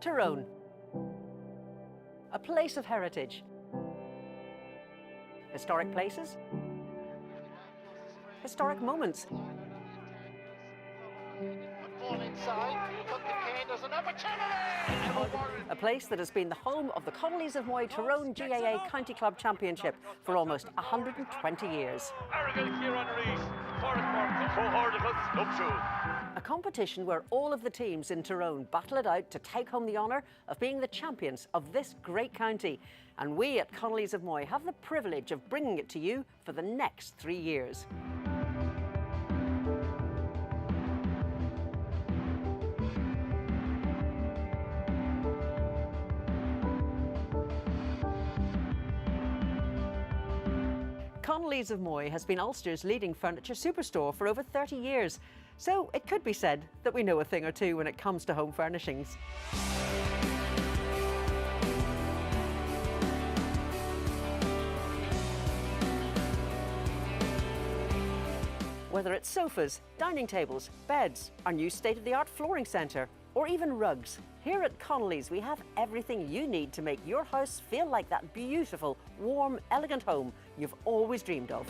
Tyrone, a place of heritage. Historic places, historic moments. A place that has been the home of the Connollys of Moy Tyrone GAA County Club Championship for almost 120 years. A competition where all of the teams in Tyrone battle it out to take home the honour of being the champions of this great county. And we at Connollys of Moy have the privilege of bringing it to you for the next 3 years. Connollys of Moy has been Ulster's leading furniture superstore for over 30 years, so it could be said that we know a thing or two when it comes to home furnishings. Whether it's sofas, dining tables, beds, our new state-of-the-art flooring centre, or even rugs, here at Connollys we have everything you need to make your house feel like that beautiful, warm, elegant home you've always dreamed of.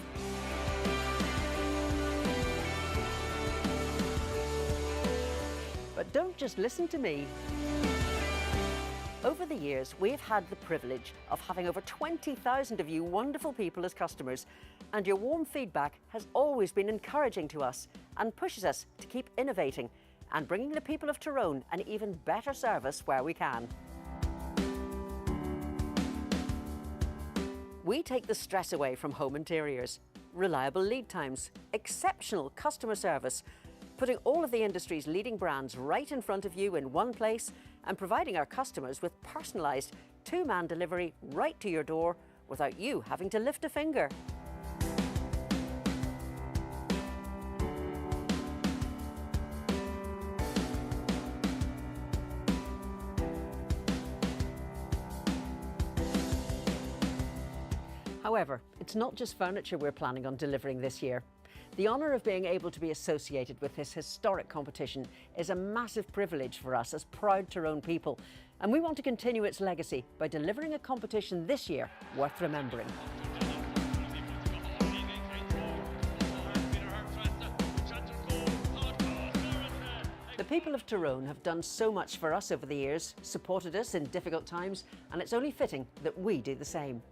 But don't just listen to me. Over the years, we've had the privilege of having over 20,000 of you wonderful people as customers, and your warm feedback has always been encouraging to us and pushes us to keep innovating and bringing the people of Tyrone an even better service where we can. We take the stress away from home interiors, reliable lead times, exceptional customer service, putting all of the industry's leading brands right in front of you in one place and providing our customers with personalised two-man delivery right to your door without you having to lift a finger. However, it's not just furniture we're planning on delivering this year. The honour of being able to be associated with this historic competition is a massive privilege for us as proud Tyrone people, and we want to continue its legacy by delivering a competition this year worth remembering. The people of Tyrone have done so much for us over the years, supported us in difficult times, and it's only fitting that we do the same.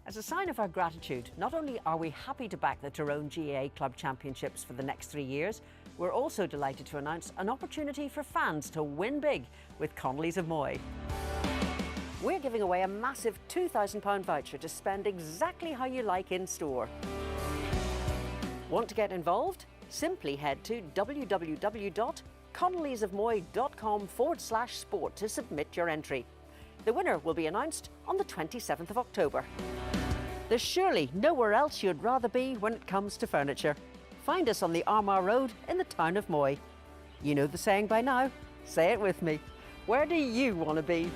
As a sign of our gratitude, not only are we happy to back the Tyrone GAA Club Championships for the next 3 years, we're also delighted to announce an opportunity for fans to win big with Connollys of Moy. We're giving away a massive £2,000 voucher to spend exactly how you like in store. Want to get involved? Simply head to www.connollysofmoy.com/sport to submit your entry. The winner will be announced on the 27th of October. There's surely nowhere else you'd rather be when it comes to furniture. Find us on the Armagh Road in the town of Moy. You know the saying by now. Say it with me. Where do you want to be?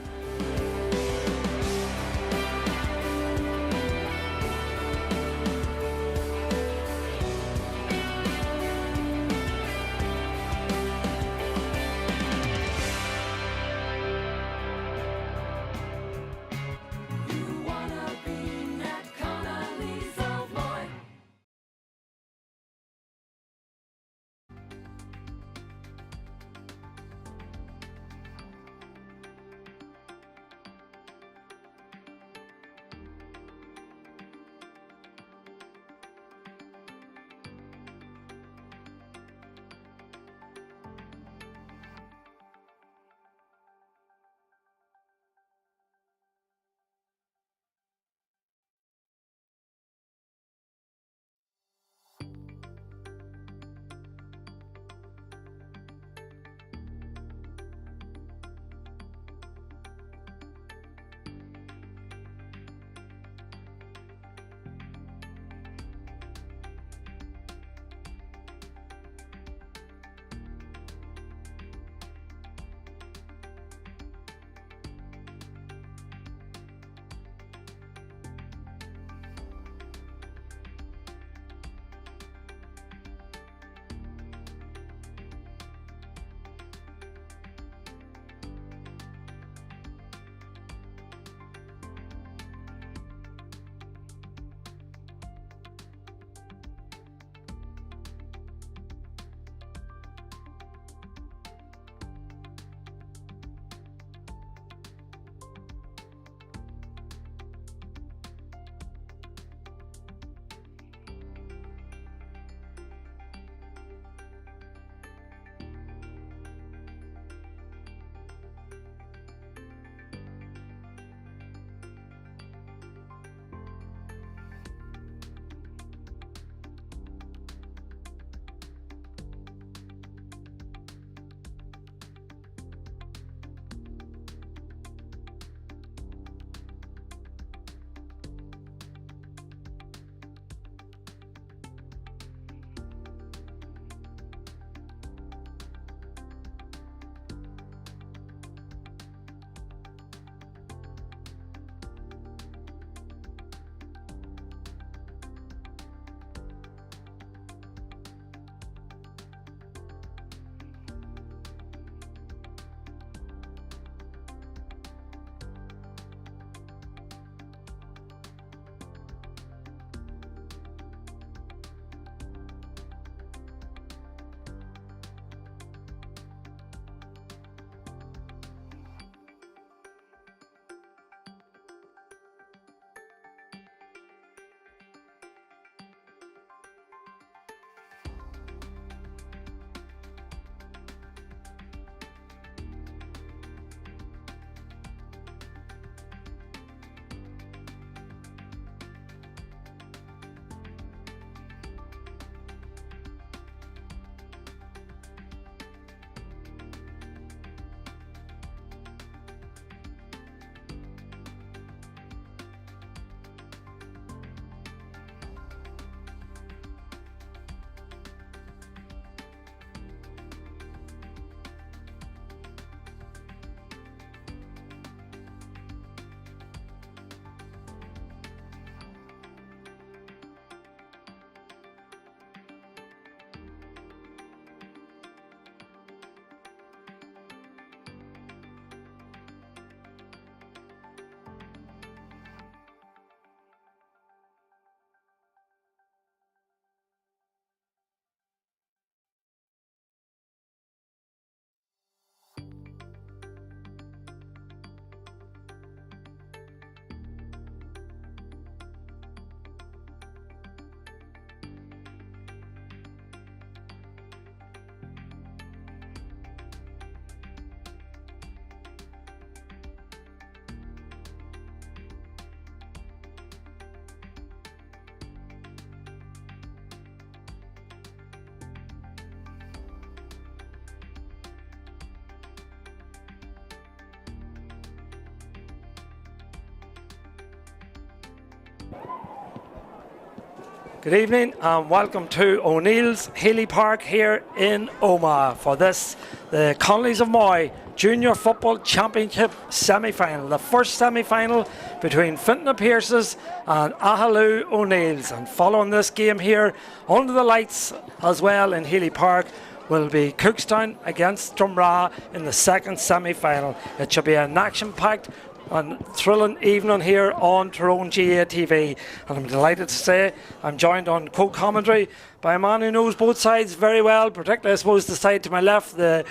Good evening and welcome to O'Neill's Healy Park here in Omagh for this, the Connollys of Moy Junior Football Championship semi-final. The first semi-final between Fintona Pierces and Aghaloo O'Neill's. And following this game here under the lights as well in Healy Park will be Cookstown against Drumragh in the second semi-final. It should be an action-packed and thrilling evening here on Tyrone GA TV, and I'm delighted to say I'm joined on co-commentary by a man who knows both sides very well, particularly I suppose the side to my left, the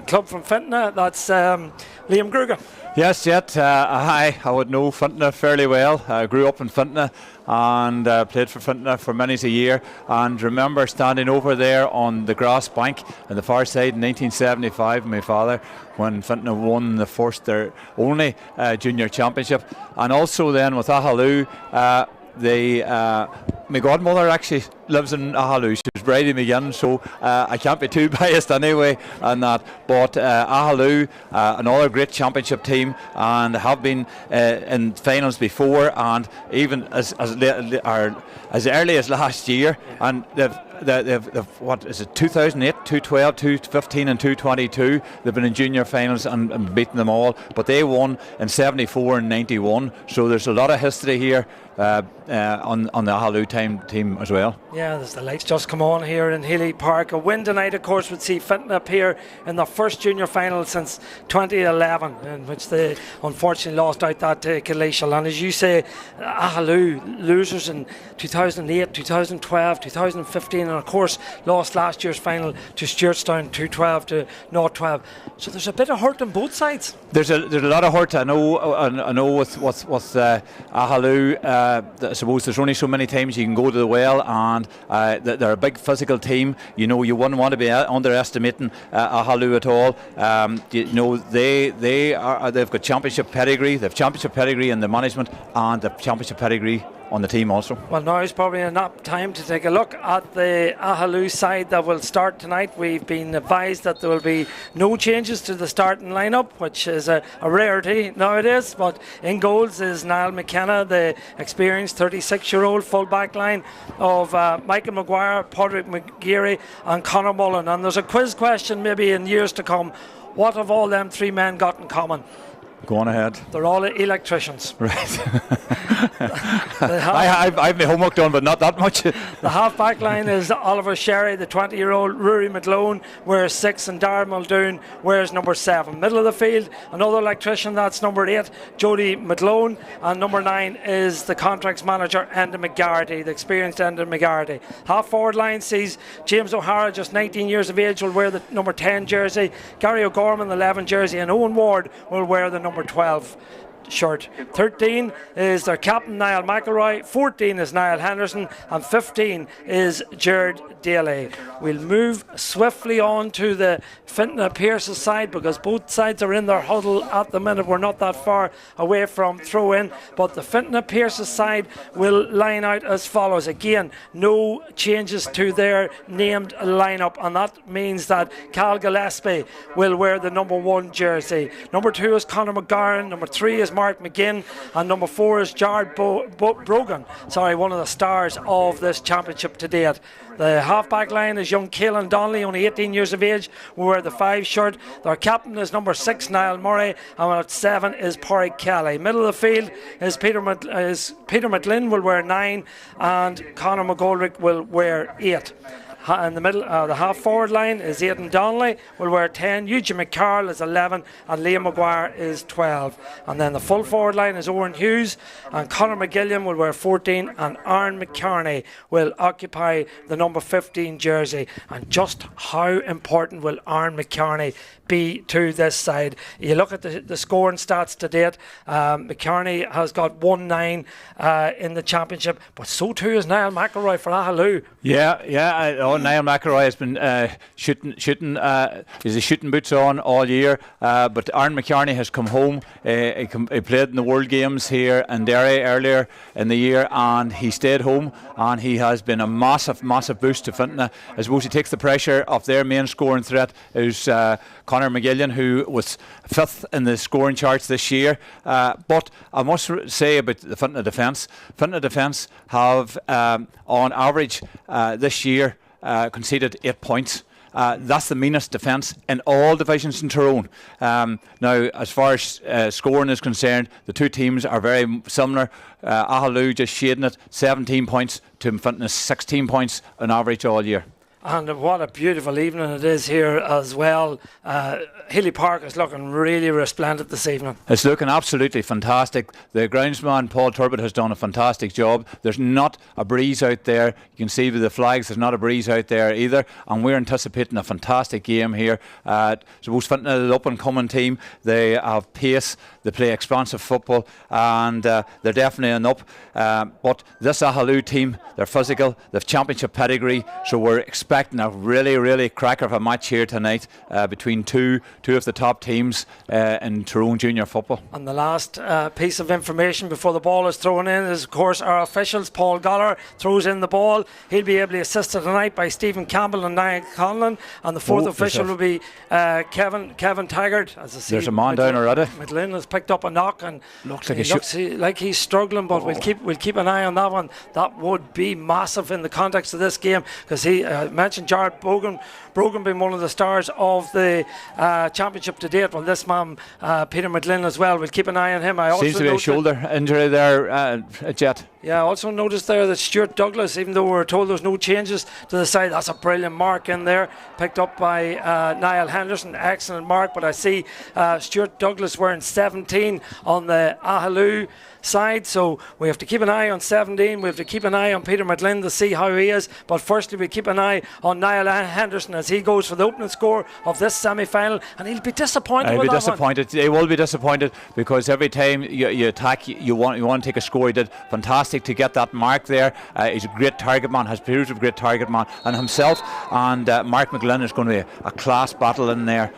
club from Fintona. That's Liam Grugan. Yes, I would know Fintona fairly well. I grew up in Fintona and played for Fintona for many a year, and remember standing over there on the grass bank on the far side in 1975 with my father when Fintona won the first, their only junior championship. And also then with Aghaloo, my godmother actually lives in Aghaloo. She was briding me in, so I can't be too biased anyway on that. But Aghaloo, another great championship team, and have been in finals before, and even as early as last year. And they've what is it, 2008, 2012, 2015 and 2022. They've been in junior finals and beaten them all, but they won in 74 and 91, so there's a lot of history here on the Aghaloo team as well. Yeah, there's the lights just come on here in Healy Park. A win tonight, of course, would see Fintona appear in their first junior final since 2011, in which they unfortunately lost out that to Connollys. And as you say, Aghaloo, losers in 2008, 2012, 2015, and of course lost last year's final to Stewartstown 2-12 to 0-12. So there's a bit of hurt on both sides. There's a lot of hurt. I know with Aghaloo, I suppose there's only so many times you can go to the well, and they're a big physical team. You know, you wouldn't want to be underestimating Aghaloo at all. You know, they've got championship pedigree. They've championship pedigree in the management, and they've championship pedigree on the team also. Well, now is probably enough time to take a look at the Aghaloo side that will start tonight. We've been advised that there will be no changes to the starting lineup, which is a rarity nowadays. But in goals is Niall McKenna, the experienced 36-year-old full back line of Michael Maguire, Padraig McGeary and Conor Mullen. And there's a quiz question maybe in years to come. What have all them three men got in common? Go on ahead. They're all electricians. Right. I've my homework done, but not that much. The half-back line is Oliver Sherry, the 20-year-old Rory McLone, wears 6, and Darren Muldoon wears number 7. Middle of the field, another electrician, that's number 8, Jody McLone, and number 9 is the contracts manager, Enda McGarty, the experienced Enda McGarty. Half-forward line sees James O'Hara, just 19 years of age, will wear the number 10 jersey, Gary O'Gorman, the 11 jersey, and Owen Ward will wear the number 12 shirt. 13 is their captain, Niall McElroy. 14 is Niall Henderson, and 15 is Jared Daly. We'll move swiftly on to the Fintona Pierce's side, because both sides are in their huddle at the minute. We're not that far away from throw-in, but the Fintona Pierce's side will line out as follows. Again, no changes to their named lineup, and that means that Cal Gillespie will wear the number 1 jersey. Number 2 is Conor McGarren. Number 3 is Mark McGinn, and number 4 is Jared Brogan, one of the stars of this championship to date. The half-back line is young Caelan Donnelly, only 18 years of age, will wear the 5 shirt. Their captain is number 6, Niall Murray, and at 7 is Pádraig Kelly. Middle of the field is Peter McLean will wear 9, and Conor McGoldrick will wear 8. In the middle, the half-forward line is Aidan Donnelly, will wear 10, Eugene McCarroll is 11, and Liam Maguire is 12. And then the full-forward line is Owen Hughes, and Conor McGilliam will wear 14, and Aaron McCarney will occupy the number 15 jersey. And just how important will Aaron McCarney be to this side? You look at the scoring stats to date, McCarney has got 1-9 in the championship, but so too is Niall McElroy for Aghaloo. Niall McElroy has been shooting his shooting boots on all year, but Aaron McCarney has come home. He played in the World Games here in Derry earlier in the year, and he stayed home, and he has been a massive boost to Fintona. I suppose he takes the pressure off their main scoring threat, who's Conor McGillian, who was 5th in the scoring charts this year. But I must say about the Fintona defence. Fintona defence have, on average, this year conceded 8 points. That's the meanest defence in all divisions in Tyrone. Now, as far as scoring is concerned, the two teams are very similar. Aghaloo just shading it, 17 points to Fintona's 16 points on average all year. And what a beautiful evening it is here as well. Hilly Park is looking really resplendent this evening. It's looking absolutely fantastic. The groundsman Paul Turbot has done a fantastic job. There's not a breeze out there. You can see with the flags there's not a breeze out there either, and we're anticipating a fantastic game here. Suppose Fintona is the up and coming team. They have pace, they play expansive football, and they're definitely an up. But this Aghaloo team, they're physical, they've championship pedigree, so we're expecting a really cracker of a match here tonight between two of the top teams in Tyrone junior football. And the last piece of information before the ball is thrown in is, of course, our officials. Paul Goller throws in the ball. He'll be ably assisted tonight by Stephen Campbell and Niall Conlon, and the fourth official will be Kevin Taggart. As I see, there's a man down already. McLean has picked up a knock and looks like he's struggling, but we'll keep an eye on that one. That would be massive in the context of this game, because he mentioned Jared Brogan being one of the stars of the championship to date. Well, this man Peter McLean as well. We'll keep an eye on him. Seems to be a shoulder injury there, Jet. Yeah, I also noticed there that Stuart Douglas, even though we were told there's no changes to the side, that's a brilliant mark in there, picked up by Niall Henderson. Excellent mark, but I see Stuart Douglas wearing 17 on the Aghaloo side, so we have to keep an eye on 17. We have to keep an eye on Peter McLean to see how he is, but firstly we keep an eye on Niall Henderson as he goes for the opening score of this semi-final, and he'll be disappointed. He will be disappointed, because every time you attack, you want to take a score. He did fantastic to get that mark there. He's a great target man, has proved a great target man, and himself and Mark McGlynn is going to be a class battle in there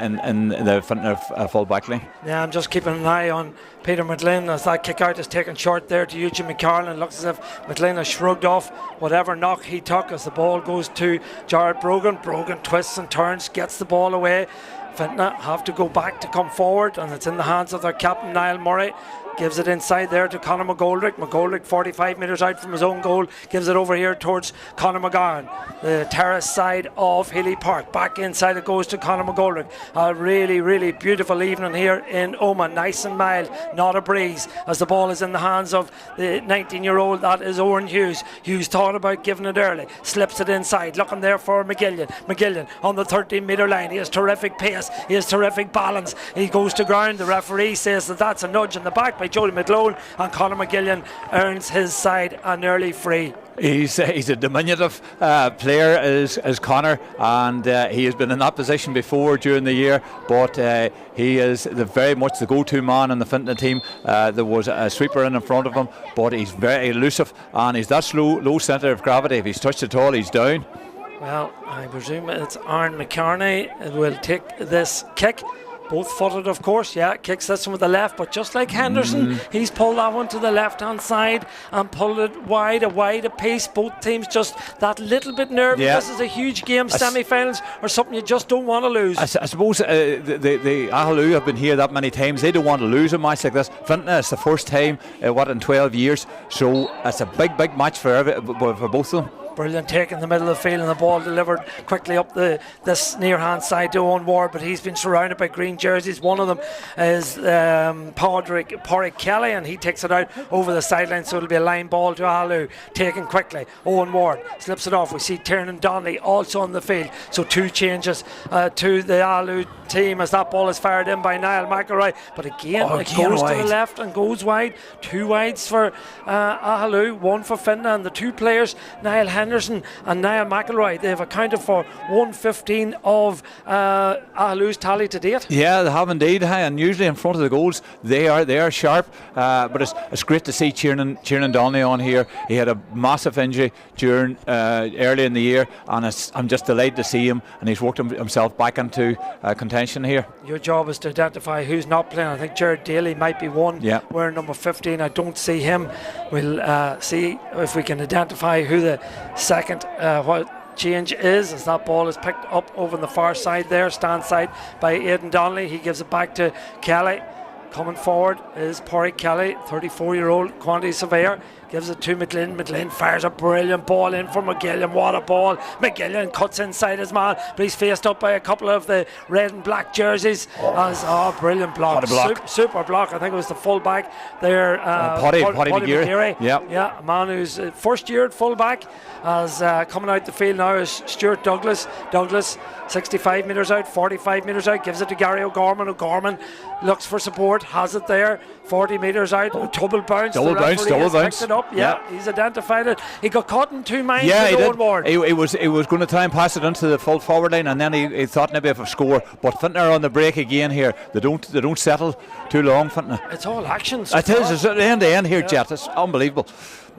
in the full back line. Yeah, I'm just keeping an eye on Peter McLean as that kick out is taken short there to Eugene McCarlan. Looks as if McLean has shrugged off whatever knock he took as the ball goes to Jared Brogan. Brogan twists and turns, gets the ball away. Fintona have to go back to come forward, and it's in the hands of their captain Niall Murray. Gives it inside there to Conor McGoldrick. McGoldrick 45 metres out from his own goal. Gives it over here towards Conor McGarn. The terrace side of Hilly Park. Back inside it goes to Conor McGoldrick. A really beautiful evening here in Omagh. Nice and mild. Not a breeze as the ball is in the hands of the 19-year-old. That is Owen Hughes. Hughes thought about giving it early. Slips it inside. Looking there for McGillian. McGillian on the 13-metre line. He has terrific pace. He has terrific balance. He goes to ground. The referee says that that's a nudge in the back by Jody McLean, and Conor McGillian earns his side an early free. He's a diminutive player as Conor, and he has been in that position before during the year, but he is very much the go-to man in the Fintona team. There was a sweeper in front of him, but he's very elusive, and he's that low centre of gravity. If he's touched at all, he's down. Well, I presume it's Aaron McCarney will take this kick. Both footed, of course, kicks this one with the left, but just like Henderson, he's pulled that one to the left hand side and pulled it wide, a wider pace. Both teams just that little bit nervous. This is a huge game. Semi-finals are something you just don't want to lose. I suppose the Aghaloo have been here that many times. They don't want to lose a match like this. Fintona, it's the first time in 12 years, so it's a big match for both of them. Brilliant take in the middle of the field, and the ball delivered quickly up this near hand side to Owen Ward, but he's been surrounded by green jerseys. One of them is Porrick Kelly, and he takes it out over the sideline, so it'll be a line ball to Aghaloo. Taken quickly. Owen Ward slips it off. We see Tiernan Donnelly also on the field, so two changes to the Aghaloo team as that ball is fired in by Niall McElroy, but again it goes wide to the left and goes wide. Two wides for Aghaloo, one for Fintona, and the two players, Niall Henderson and Niall McElroy, they've accounted for 115 of Aghaloo's tally to date. Yeah, they have indeed, and usually in front of the goals they are sharp, but it's great to see Tiernan Donnelly on here. He had a massive injury during early in the year, and I'm just delighted to see him, and he's worked himself back into contention here. Your job is to identify who's not playing. I think Jared Daly might be one, wearing number 15. I don't see him. We'll see if we can identify who the second change is, as that ball is picked up over on the far side there, stand side by Aidan Donnelly. He gives it back to Kelly. Coming forward is Porrick Kelly, 34-year-old quantity surveyor. Gives it to McGlynn. McGlynn fires a brilliant ball in for McGillian. What a ball. McGillian cuts inside his man, but he's faced up by a couple of the red and black jerseys. Brilliant block. What a block. Super block. I think it was the full back there. Paddy McGeary. Yeah, a man who's first year at full back. As coming out the field now is Stuart Douglas. Douglas, 65 metres out, 45 metres out, gives it to Gary O'Gorman. O'Gorman looks for support, has it there, 40 metres out, double bounce. Double bounce. Picked it up. Yeah, he's identified it. He got caught in two minds. Yeah, he did. Ward. He was going to try and pass it into the full forward line, and then he thought maybe of a score. But Fintona on the break again here. They don't settle too long, Fintona. It's all action. It is. It's end to end here, Jet. It's unbelievable.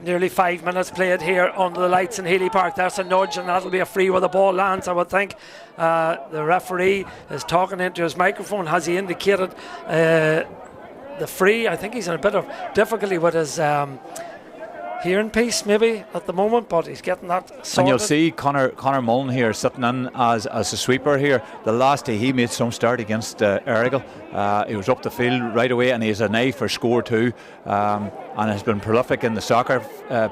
Nearly 5 minutes played here under the lights in Healy Park. That's a nudge, and that'll be a free where the ball lands, I would think. The referee is talking into his microphone. Has he indicated the free? I think he's in a bit of difficulty with his hearing piece maybe at the moment, but he's getting that sorted. And you'll see Conor Mullen here sitting in as a sweeper here. The last day he made some start against Aghaloo. He was up the field right away, and he has an eye for score too, and has been prolific in the soccer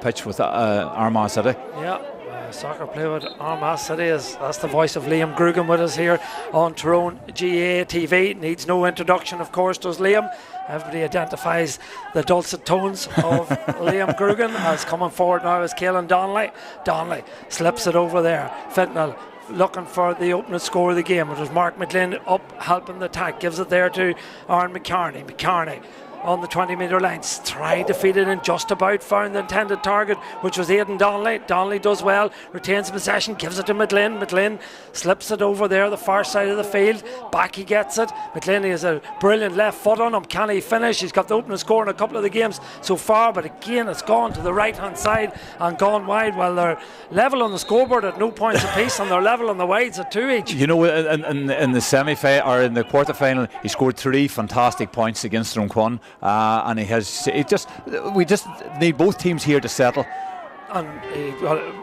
pitch with Armagh City. Yeah. Soccer play with Armagh City. That's the voice of Liam Grugan with us here on Tyrone GA TV. Needs no introduction, of course, does Liam. Everybody identifies the dulcet tones of Liam Grugan. As coming forward now is Caelan Donnelly. Donnelly slips it over there. Fentanyl looking for the opening score of the game. It was Mark McGlynn up helping the attack. Gives it there to Aaron McCarney. McCarney on the 20-metre line, tried to feed it in, just about found the intended target, which was Aidan Donnelly. Donnelly does well, retains possession, gives it to McGlynn. McGlynn slips it over there, the far side of the field. Back he gets it. McGlynn has a brilliant left foot on him. Can he finish? He's got the opening score in a couple of the games so far, but again it's gone to the right-hand side and gone wide. Well, they're level on the scoreboard at no points apiece, and they're level on the wides at 2 each. You know, in the semi-final or in the quarter-final, he scored 3 fantastic points against Drumquan. And we just need both teams here to settle. And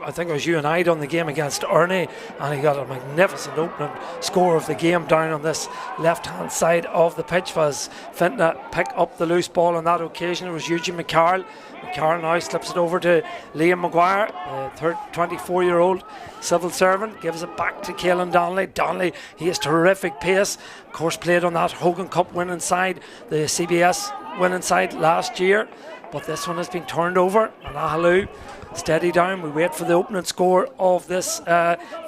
I think it was you and I done the game against Ernie, and he got a magnificent opening score of the game down on this left hand side of the pitch. Was Fintona pick up the loose ball on that occasion. It was Eugene McCarroll. McCarroll now slips it over to Liam Maguire, 24-year-old civil servant, gives it back to Caelan Donnelly. Donnelly, he has terrific pace, of course played on that Hogan Cup winning side, the CBS winning side last year, but this one has been turned over, and Aghaloo steady down. We wait for the opening score of this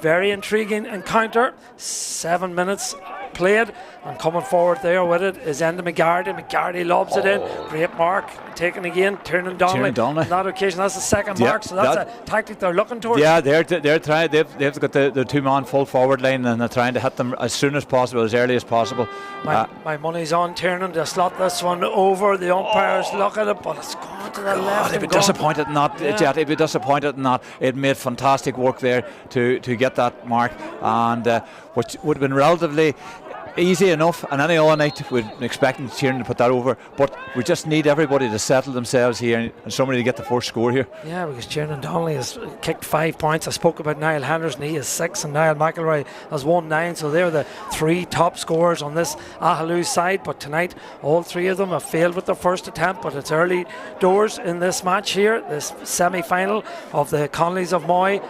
very intriguing encounter. 7 minutes played, and coming forward there with it is Enda McGarty. McGarty lobs it in, great mark, taken again, Tiernan Donnelly. On that occasion, that's the second mark, so that's a tactic they're looking towards. Yeah, they're trying. They've got the two-man full forward line, and they're trying to hit them as soon as possible, as early as possible. My money's on Tiernan to slot this one over. The umpires look at it, but it's gone to the left. They'd be disappointed in that, Jet. They'd be disappointed in that. It made fantastic work there to get that mark, and which would have been relatively easy enough, and any other night we're expecting Tiernan to put that over, but we just need everybody to settle themselves here and somebody to get the first score here. Yeah, because Tiernan Donnelly has kicked 5 points. I spoke about Niall Henderson, he has 6, and Niall McElroy has 9, so they're the 3 top scorers on this Aghaloo side. But tonight all 3 of them have failed with their first attempt, but it's early doors in this match here, this semi-final of the Connollys of Moy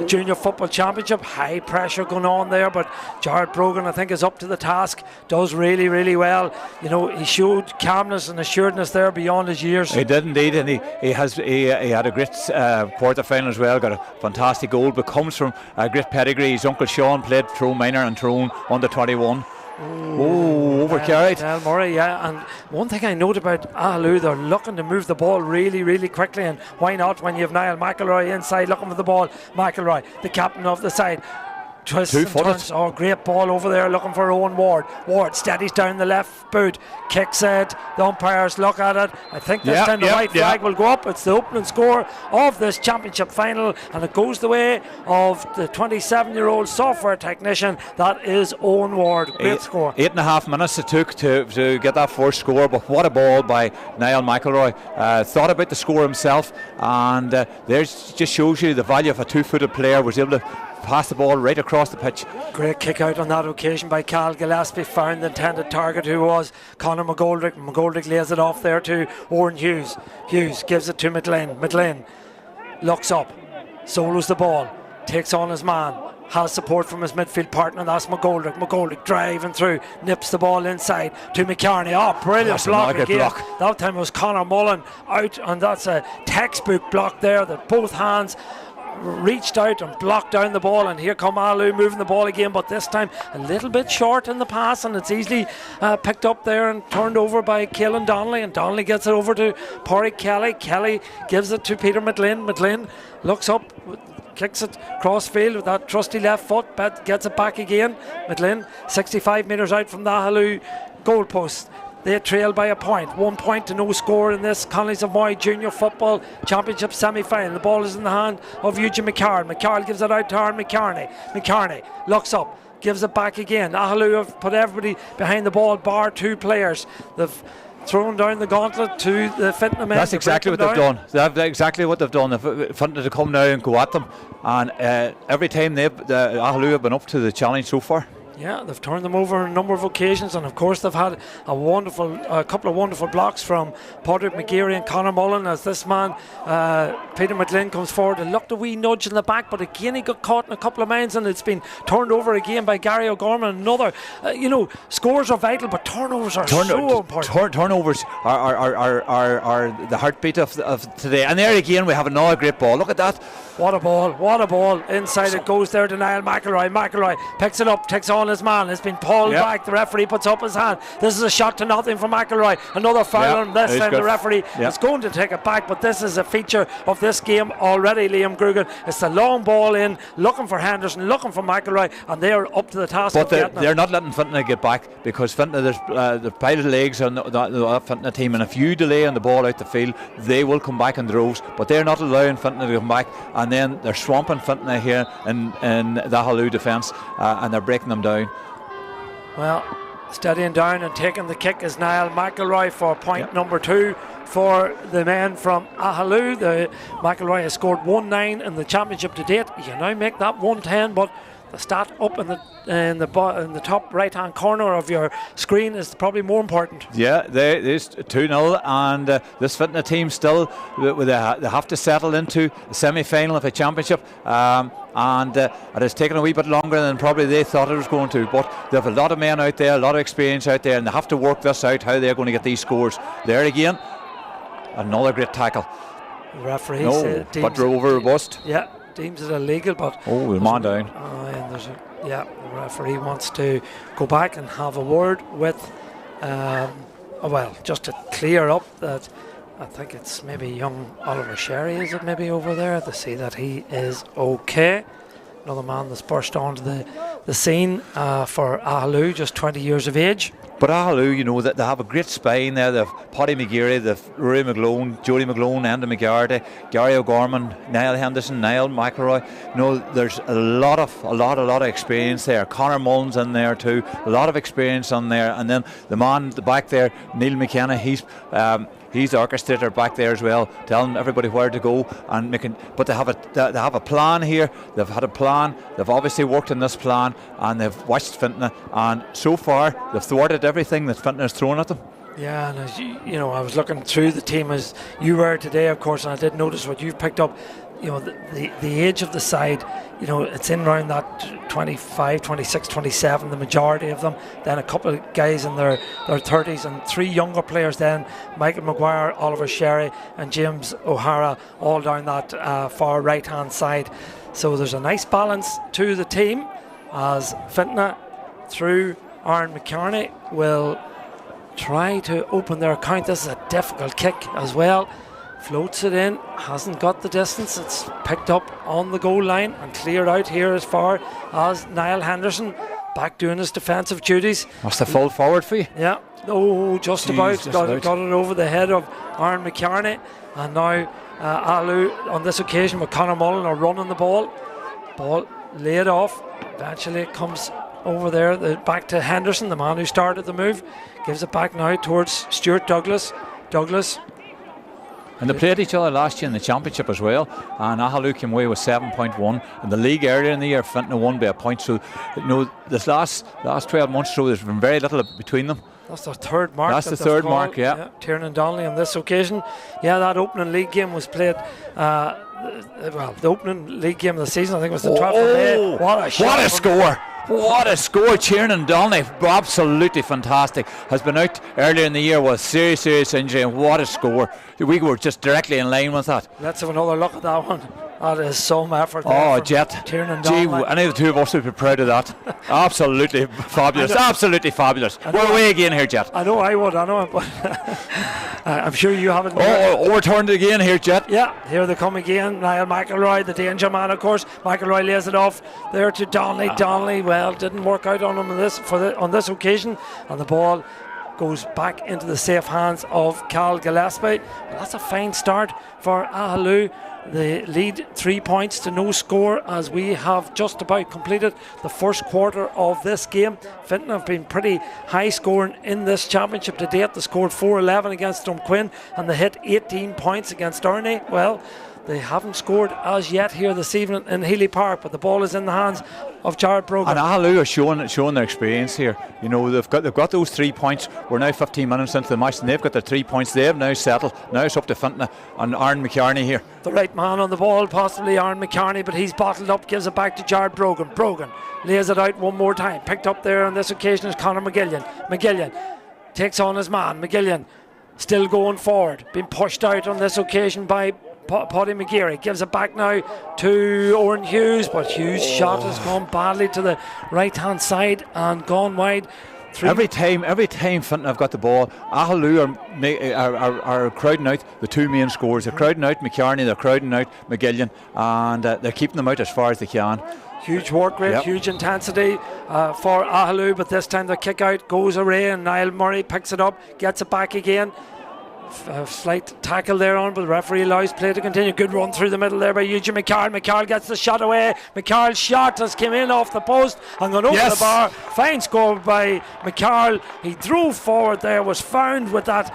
Junior Football Championship. High pressure going on there, but Jared Brogan I think is up to the task, does really, really well. You know, he showed calmness and assuredness there beyond his years. He did indeed, and he had a great quarter final as well, got a fantastic goal, but comes from a great pedigree. His uncle Sean played Tyrone Minor and Tyrone under 21. Overcarried. Del Murray, yeah. And one thing I note about Aghaloo, they're looking to move the ball really, really quickly, and why not when you have Niall McElroy inside looking for the ball. McElroy, the captain of the side, twists and turns. Great ball over there looking for Owen Ward. Ward steadies down the left boot, kicks it, the umpires look at it. I think this time the white flag will go up. It's the opening score of this championship final, and it goes the way of the 27-year-old software technician, that is Owen Ward. Great score. 8.5 minutes it took to get that first score, but what a ball by Niall McElroy. Thought about the score himself, and there just shows you the value of a 2-footed player. Was able to passed the ball right across the pitch. Great kick out on that occasion by Cal Gillespie, found the intended target, who was Conor McGoldrick. McGoldrick lays it off there to Owen Hughes. Hughes gives it to McLean. McLean looks up, solos the ball, takes on his man, has support from his midfield partner, that's McGoldrick. McGoldrick driving through, nips the ball inside to McCarney. Oh, brilliant block again. That time it was Conor Mullen out, and that's a textbook block there, that both hands reached out and blocked down the ball, and here come Aghaloo moving the ball again, but this time a little bit short in the pass, and it's easily picked up there and turned over by Caelan Donnelly, and Donnelly gets it over to Pádraig Kelly. Kelly gives it to Peter McLean. McLean looks up, kicks it cross field with that trusty left foot, but gets it back again. McLean 65 metres out from the Aghaloo goal post. They trail by a point. 1 point to no score in this Connollys of Moy Junior Football Championship semi-final. The ball is in the hand of Eugene McCarl. McCarl gives it out to Aaron McCarney. McCarney looks up, gives it back again. Aghaloo have put everybody behind the ball, bar 2 players. They've thrown down the gauntlet to the Fintona men. That's exactly what they've done. That's exactly what they've done. They've Fintona to come now and go at them, and every time Aghaloo have been up to the challenge so far. Yeah, they've turned them over on a number of occasions, and of course they've had a couple of wonderful blocks from Padraig McGeary and Conor Mullen, as this man Peter McLean comes forward and looked a wee nudge in the back, but again he got caught in a couple of minds, and it's been turned over again by Gary O'Gorman. Another, scores are vital, but turnovers are so important. Turnovers are the heartbeat of today, and there again we have another great ball. Look at that. What a ball. Inside it goes there to Niall McElroy. McElroy picks it up, takes on his man. It's been pulled back. The referee puts up his hand. This is a shot to nothing from McElroy. Another foul on this time. The referee is going to take it back, but this is a feature of this game already, Liam Grugan. It's the long ball in, looking for Henderson, looking for McElroy, and they are up to the task. But they're not letting Fintona get back, because Fintona, there's the pile of legs on the Fintona team, and if you delay on the ball out the field, they will come back in droves, but they're not allowing Fintona to come back, and then they're swamping Fintona here in the Aghaloo defence, and they're breaking them down. Well, steadying down and taking the kick is Niall McElroy for point number 2 for the men from Aghaloo. McElroy has scored 1-9 in the championship to date. You now make that 1-10, but the stat up in the top right hand corner of your screen is probably more important. Yeah, there's 2-0, and this Fintona team still they have to settle into the semi-final of a championship, and it has taken a wee bit longer than probably they thought it was going to, but they have a lot of men out there, a lot of experience out there, and they have to work this out, how they're going to get these scores. There again, another great tackle. The referee but over robust. Yeah, deems it illegal, but the man down. And the referee wants to go back and have a word with just to clear up that. I think it's maybe young Oliver Sherry, is it maybe over there, to see that he is okay. Another man that's burst onto the scene for Aghaloo, just 20 years of age. But Aghaloo, that they have a great spine there. They've Paddy McGeary, they've Rory McGlone, Jody McGlone, Enda McGarty, Gary O'Gorman, Niall Henderson, Niall McElroy. There's a lot of experience there. Conor Mullen's in there too. A lot of experience on there. And then the man at the back there, Neil McKenna, he's the orchestrator back there as well, telling everybody where to go and making. But they have a plan here. They've had a plan. They've obviously worked on this plan, and they've watched Fintona, and so far they've thwarted everything that Fintona has thrown at them. Yeah, and as I was looking through the team as you were today, of course, and I did notice what you've picked up. The age of the side, it's in around that 25, 26, 27, the majority of them. Then a couple of guys in their 30s, and 3 younger players then, Michael Maguire, Oliver Sherry and James O'Hara, all down that far right hand side. So there's a nice balance to the team, as Fintona, through Aaron McCarney, will try to open their account. This is a difficult kick as well. Floats it in, hasn't got the distance. It's picked up on the goal line and cleared out here as far as Niall Henderson, back doing his defensive duties. Must have full forward for you. Yeah, just about. Got it over the head of Aaron McCarney. And now Aghaloo on this occasion with Conor Mullen are running the ball. Ball laid off. Eventually it comes over there, back to Henderson, the man who started the move. Gives it back now towards Stuart Douglas. And they played each other last year in the championship as well. And Aghaloo came away with 7.1. In the league earlier in the year, Fintona won by a point. So, this last 12 months, so there's been very little between them. That's their third mark. That's the third mark, yeah. Tiernan Donnelly on this occasion. Yeah, that opening league game was played. The opening league game of the season, I think, was the 12th of May. What a shot! What a score! What a score! Tiernan Donnelly, absolutely fantastic. Has been out earlier in the year with serious injury, and what a score! We were just directly in line with that. Let's have another look at that one. That is some effort. Oh, Jet. Tiernan Donnelly. Any of the two of us would be proud of that. Absolutely fabulous. Absolutely fabulous. We're away again here, Jet. I know I would, but I'm sure you haven't. Overturned again here, Jet. Yeah, here they come again. Niall McElroy, the danger man, of course. McElroy lays it off there to Donnelly. Donnelly, well, didn't work out on him on this occasion, and the ball goes back into the safe hands of Cal Gillespie. Well, that's a fine start for Aghaloo. They lead 3 points to no score as we have just about completed the first quarter of this game. Fintona have been pretty high scoring in this championship to date. They scored 4-11 against Drumquin and they hit 18 points against Erney. Well, they haven't scored as yet here this evening in Healy Park, but the ball is in the hands of Jared Brogan. And Aghaloo are showing their experience here. You know, they've got those 3 points. We're now 15 minutes into the match and they've got their 3 points. They have now settled. Now it's up to Fintona and Aaron McCarney here. The right man on the ball, possibly Aaron McCarney, but he's bottled up, gives it back to Jared Brogan. Brogan lays it out one more time. Picked up there on this occasion is Conor McGillian. McGillian takes on his man. McGillian still going forward. Been pushed out on this occasion by Paddy McGeary. Gives it back now to Owen Hughes, but Hughes' shot has gone badly to the right hand side and gone wide. Every time Fintona have got the ball, Aghaloo are crowding out the two main scorers. They're crowding out McCarney, they're crowding out McGillian, and they're keeping them out as far as they can. Huge work rate, huge intensity for Aghaloo, but this time the kick out goes away and Niall Murray picks it up, gets it back again. A slight tackle there on, but the referee allows play to continue. Good run through the middle there by Eugene McCarl. McCarl gets the shot away. McCarl's shot has come in off the post and gone over the bar. Fine score by McCarl. He drove forward there, was found with that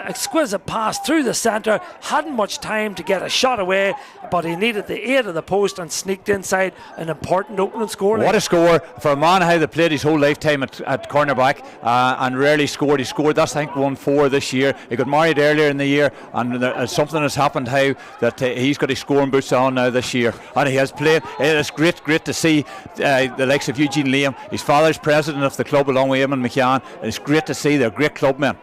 exquisite pass through the centre. Hadn't much time to get a shot away, but he needed the aid of the post and sneaked inside an important opening score. What a score for a man how they played his whole lifetime at cornerback and rarely scored. He scored, that's I think 1-4 this year. He got married earlier in the year, and something has happened how that he's got his scoring boots on now this year, and he has played. It is great to see the likes of Eugene Liam. His father's president of the club along with Eamon McCann. It's great to see they're great clubmen.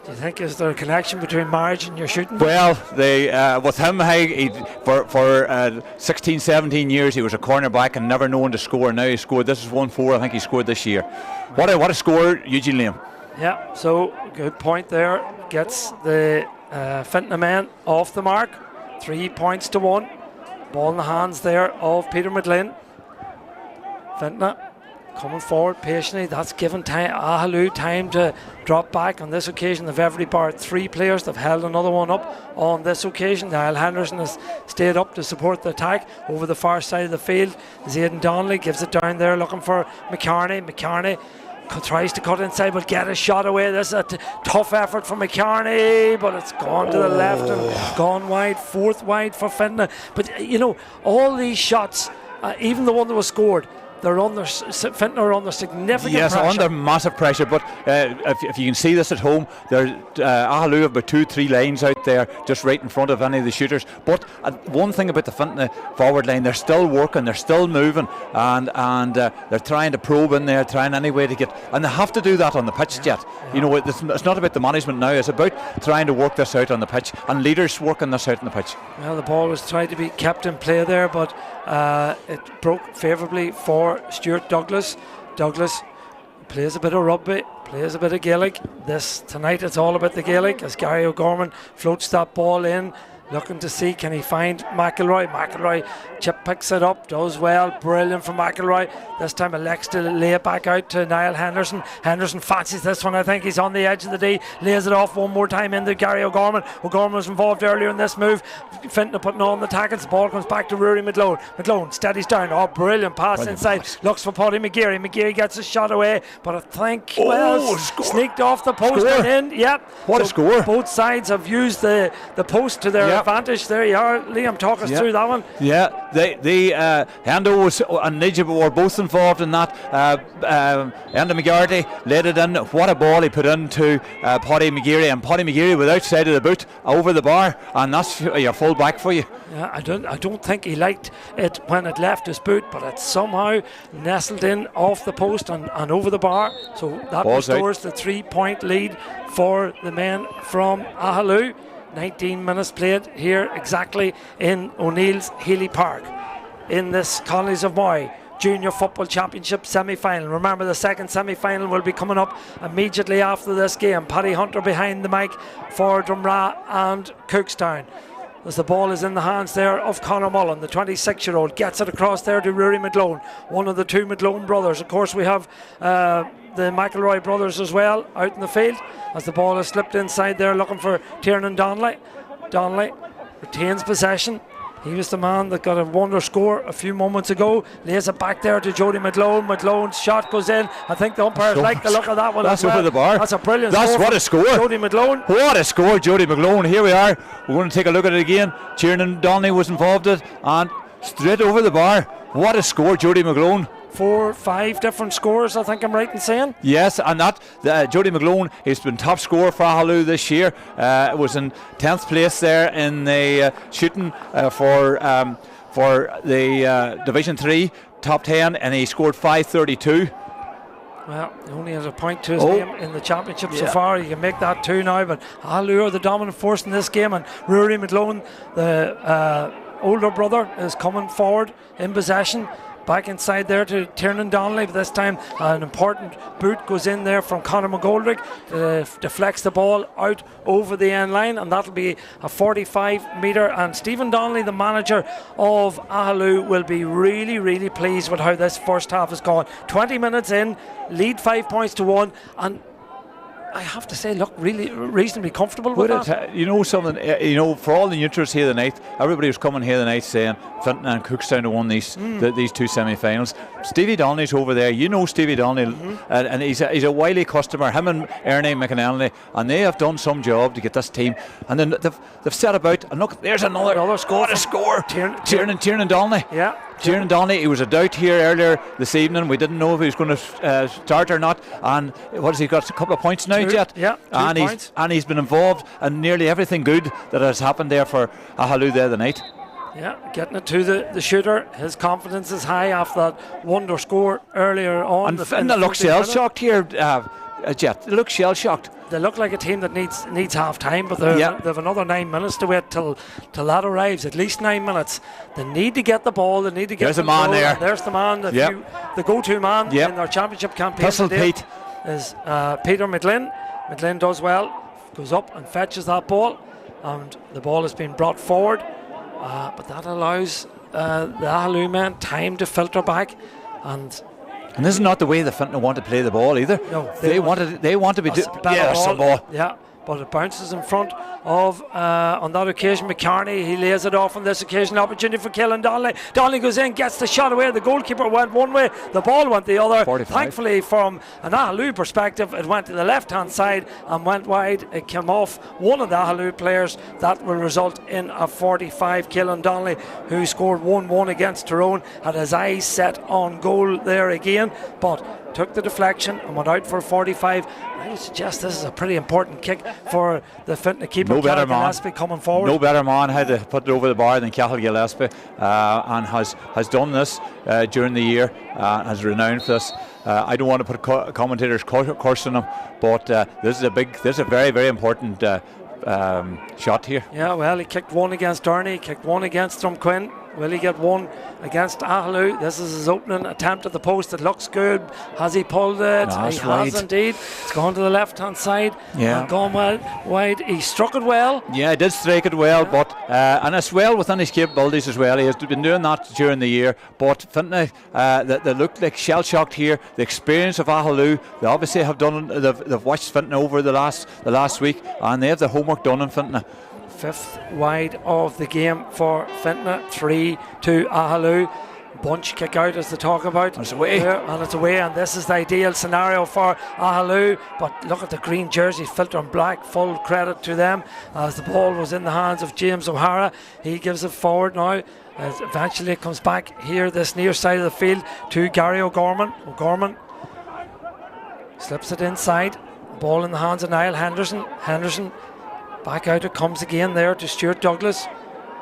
Do you think is there a connection between marriage and your shooting? Well, they with him, for 16, 17 years he was a cornerback and never known to score. Now he scored. This is 1-4. I think he scored this year. What a score, Eugene Liam. Yeah, so good point there. Gets the Fintona men off the mark. 3 points to 1. Ball in the hands there of Peter McGlynn. Fintona coming forward patiently. That's given Aghaloo time to drop back. On this occasion they've every barred 3 players. They've held another one up on this occasion. Niall Henderson has stayed up to support the attack. Over the far side of the field, Zayden Donnelly gives it down there looking for McCarney. McCarney tries to cut inside but get a shot away. This is a tough effort from McCarney, but it's gone to the left and gone wide. 4th wide for Fintona. But you know, all these shots, even the one that was scored, Fintona are under significant pressure. Yes, under massive pressure, but if you can see this at home, Aghaloo have about 2-3 lanes out there just right in front of any of the shooters. But one thing about the Fintona forward line, they're still working, they're still moving, and they're trying to probe in there, trying any way to get, and they have to do that on the pitch, Jet. You know, it's not about the management now, it's about trying to work this out on the pitch, and leaders working this out on the pitch. Well, the ball was tried to be kept in play there, but it broke favourably for Stuart Douglas. Douglas plays a bit of rugby, plays a bit of Gaelic. Tonight it's all about the Gaelic as Gary O'Gorman floats that ball in. looking to see, can he find McElroy? McElroy chip picks it up, does well, brilliant from McElroy. This time elects to lay it back out to Niall Henderson. Henderson fancies this one, I think he's on the edge of the D, lays it off one more time into Gary O'Gorman. O'Gorman was involved earlier in this move. Fintona putting on the tackles, the ball comes back to Rory McLeod. McLeod steadies down, brilliant pass inside, looks for Paddy McGeary. McGeary gets a shot away, but I think sneaked off the post and in. Yep. What a score. Both sides have used the post to their advantage. There you are, Liam, talk us through that one. Yeah, Hendo and Nijib were both involved in that. Enda McGarty laid it in. What a ball he put into Paddy McGeary, and Paddy McGeary with outside of the boot over the bar, and that's your full back for you. Yeah, I don't think he liked it when it left his boot, but it somehow nestled in off the post and over the bar. So that restores the 3-point lead for the men from Aghaloo. 19 minutes played here exactly in O'Neill's Healy Park in this Connollys of Moy Junior Football Championship semi-final. Remember, the second semi-final will be coming up immediately after this game. Paddy Hunter behind the mic for Drumragh and Cookstown. As the ball is in the hands there of Conor Mullen, the 26-year-old, gets it across there to Rory McLeod, one of the two McLeod brothers. Of course, we have the McElroy brothers as well out in the field, as the ball is slipped inside there looking for Tiernan Donnelly. Donnelly retains possession. He was the man that got a wonder score a few moments ago. Lays it back there to Jody McLeod. McLeod's shot goes in. I think the umpires like the look of that one. That's as well. over the bar. That's a brilliant score. What a score. Jody McLeod. What a score, Jody McLeod. Here we are. We're going to take a look at it again. Tiernan Donnelly was involved in it, and straight over the bar. What a score, Jody McLeod. 4, 5 different scores, I think I'm right in saying. Yes, and that Jody McLeod has been top scorer for Aghaloo this year. Was in 10th place there in the shooting for the Division 3 top 10, and he scored 532. Well, he only has a point to his name in the championship so far. You can make that 2 now, but Aghaloo are the dominant force in this game, and Rory McLeod, the older brother, is coming forward in possession. Back inside there to Tiernan Donnelly, but this time an important boot goes in there from Conor McGoldrick, deflects the ball out over the end line, and that'll be a 45 metre. And Stephen Donnelly, the manager of Aghaloo, will be really, really pleased with how this first half has gone. 20 minutes in, lead 5 points to 1, and I have to say, look, really reasonably comfortable with that. You know something, for all the neutrals here tonight, everybody was coming here tonight saying Fintona and Cookstown have won these two semi-finals. Stevie Donnelly's over there. You know Stevie Donnelly, and he's a wily customer. Him and Ernie McAnally, and they have done some job to get this team. And then they've set about, and look, there's another score. What a score! Tiernan Donnelly. Yeah. Tiernan Donnelly, he was a doubt here earlier this evening. We didn't know if he was going to start or not. And what has he got? A couple of points now, Jet? Yeah, and 2 points. He's been involved in nearly everything good that has happened there for Aghaloo there the night. Yeah, getting it to the shooter. His confidence is high after that wonder score earlier on. And they look shell-shocked here, Jet. They look shell-shocked. They look like a team that needs half time, but they've another 9 minutes to wait till that arrives. At least 9 minutes. They need to get the ball. They need to get. There's the man there. There's the man. The go-to man in their championship campaign. Tussle Pete is Peter McGlynn. McGlynn does well. Goes up and fetches that ball, and the ball has been brought forward. But that allows the Aghaloo men time to filter back, and this is not the way the Fintona want to play the ball either. No, they want to be some ball. Yeah, but it bounces in front of on that occasion McCartney. He lays it off on this occasion. Opportunity for Killen Donnelly. Donnelly goes in, gets the shot away. The goalkeeper went one way, the ball went the other. 45. Thankfully, from an Aghaloo perspective, it went to the left hand side and went wide. It came off one of the Aghaloo players. That will result in a 45. Killen Donnelly, who scored 1-1 against Tyrone, had his eyes set on goal there again, but took the deflection and went out for 45. I would suggest this is a pretty important kick for the Fintona keeper. No better man coming forward. No better man had to put it over the bar than Cathal Gillespie, and has done this during the year, has renowned for this. I don't want to put commentators' curse on him, but this is a very, very important shot here. Yeah, well, he kicked one against Ernie, kicked one against Drumquin. Will he get one against Aghaloo? This is his opening attempt at the post. It looks good. Has he pulled it? No, He has indeed. It's gone to the left-hand side. Yeah. And gone wide. He struck it well. Yeah, he did strike it well, but and it's well within his capabilities as well. He has been doing that during the year. But Fintona, they look like shell-shocked here. The experience of Aghaloo, they obviously have done. They've watched Fintona over the last week, and they have the homework done in Fintona. 5th wide of the game for Fintona, 3-2 Aghaloo. Bunch kick out as they talk about. It's away. And it's away, and this is the ideal scenario for Aghaloo. But look at the green jerseys, filtering black, full credit to them. As the ball was in the hands of James O'Hara, he gives it forward now. As eventually it comes back here, this near side of the field, to Gary O'Gorman. O'Gorman slips it inside. Ball in the hands of Niall Henderson. Henderson back out it comes again there to Stuart Douglas.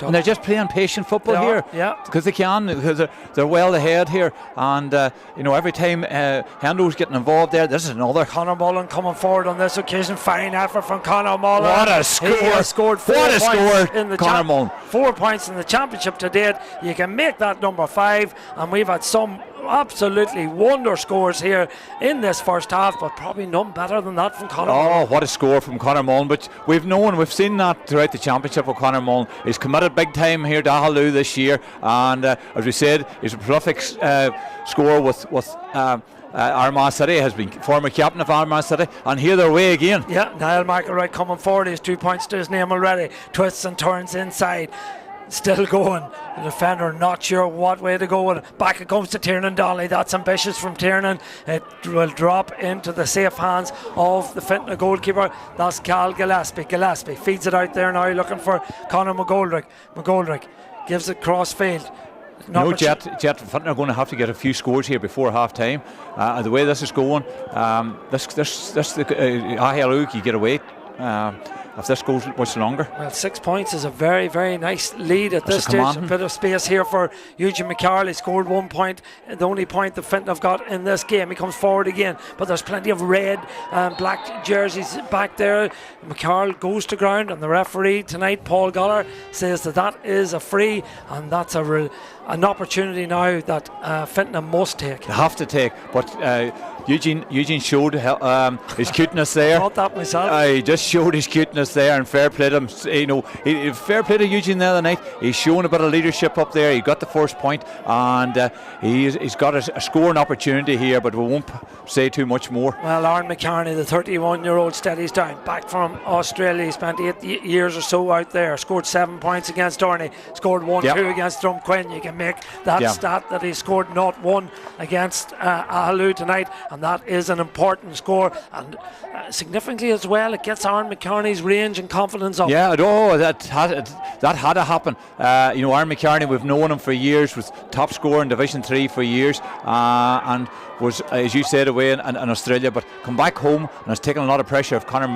And they're just playing patient football here, yeah, because they can, because they're well ahead here, and every time Hendo's getting involved there, this is another. Conor Mullen coming forward on this occasion. Fine effort from Conor Mullen. What a score! He has scored 4 what a points score! In the Conor Mullen. 4 points in the championship to date. You can make that number 5, and we've had some absolutely wonder scores here in this first half, but probably none better than that from Conor Mullen. Oh, what a score from Conor Mullen. But we've seen that throughout the championship with Conor Mullen. He's committed big time here to Aghaloo this year, and as we said, he's a prolific scorer with Armagh City, has been former captain of Armagh City, and here they're away again. Yeah, Niall McElroy coming forward. He has 2 points to his name already. Twists and turns inside. Still going. The defender not sure what way to go with it. Back it comes to Tiernan Donnelly. That's ambitious from Tiernan. It will drop into the safe hands of the Fintona goalkeeper. That's Cal Gillespie. Gillespie feeds it out there now, looking for Conor McGoldrick. McGoldrick gives it cross field. Jet Fintona are going to have to get a few scores here before half time. The way this is going, Aghaloo, you get away. If this goes much longer. Well, 6 points is a very, very nice lead at this stage. A bit of space here for Eugene McCarley. Scored 1 point, the only point the Fintona have got in this game. He comes forward again, but there's plenty of red and black jerseys back there. McCarl goes to ground, and the referee tonight, Paul Goller, says that is a free, and that's an opportunity now that Fintona must take. They have to take, but Eugene showed his cuteness there. I thought that myself. He just showed his cuteness there, and fair play to him. Fair play to Eugene the other night. He's shown a bit of leadership up there. He got the first point, and he's got a scoring opportunity here, but we won't say too much more. Well, Aaron McCartney, the 31-year-old, steadies down. Back from Australia. He spent 8 years or so out there. Scored 7 points against Dorney. Scored 1-2 against Drumquin. You can make that stat that he scored not 1 against Aghaloo tonight, and that is an important score, and significantly as well, it gets Aaron McCartney's range and confidence up. Yeah, that had to happen. Aaron McCartney, we've known him for years, was top scorer in Division 3 for years, and was, as you said, away in Australia, but come back home and has taken a lot of pressure of Conor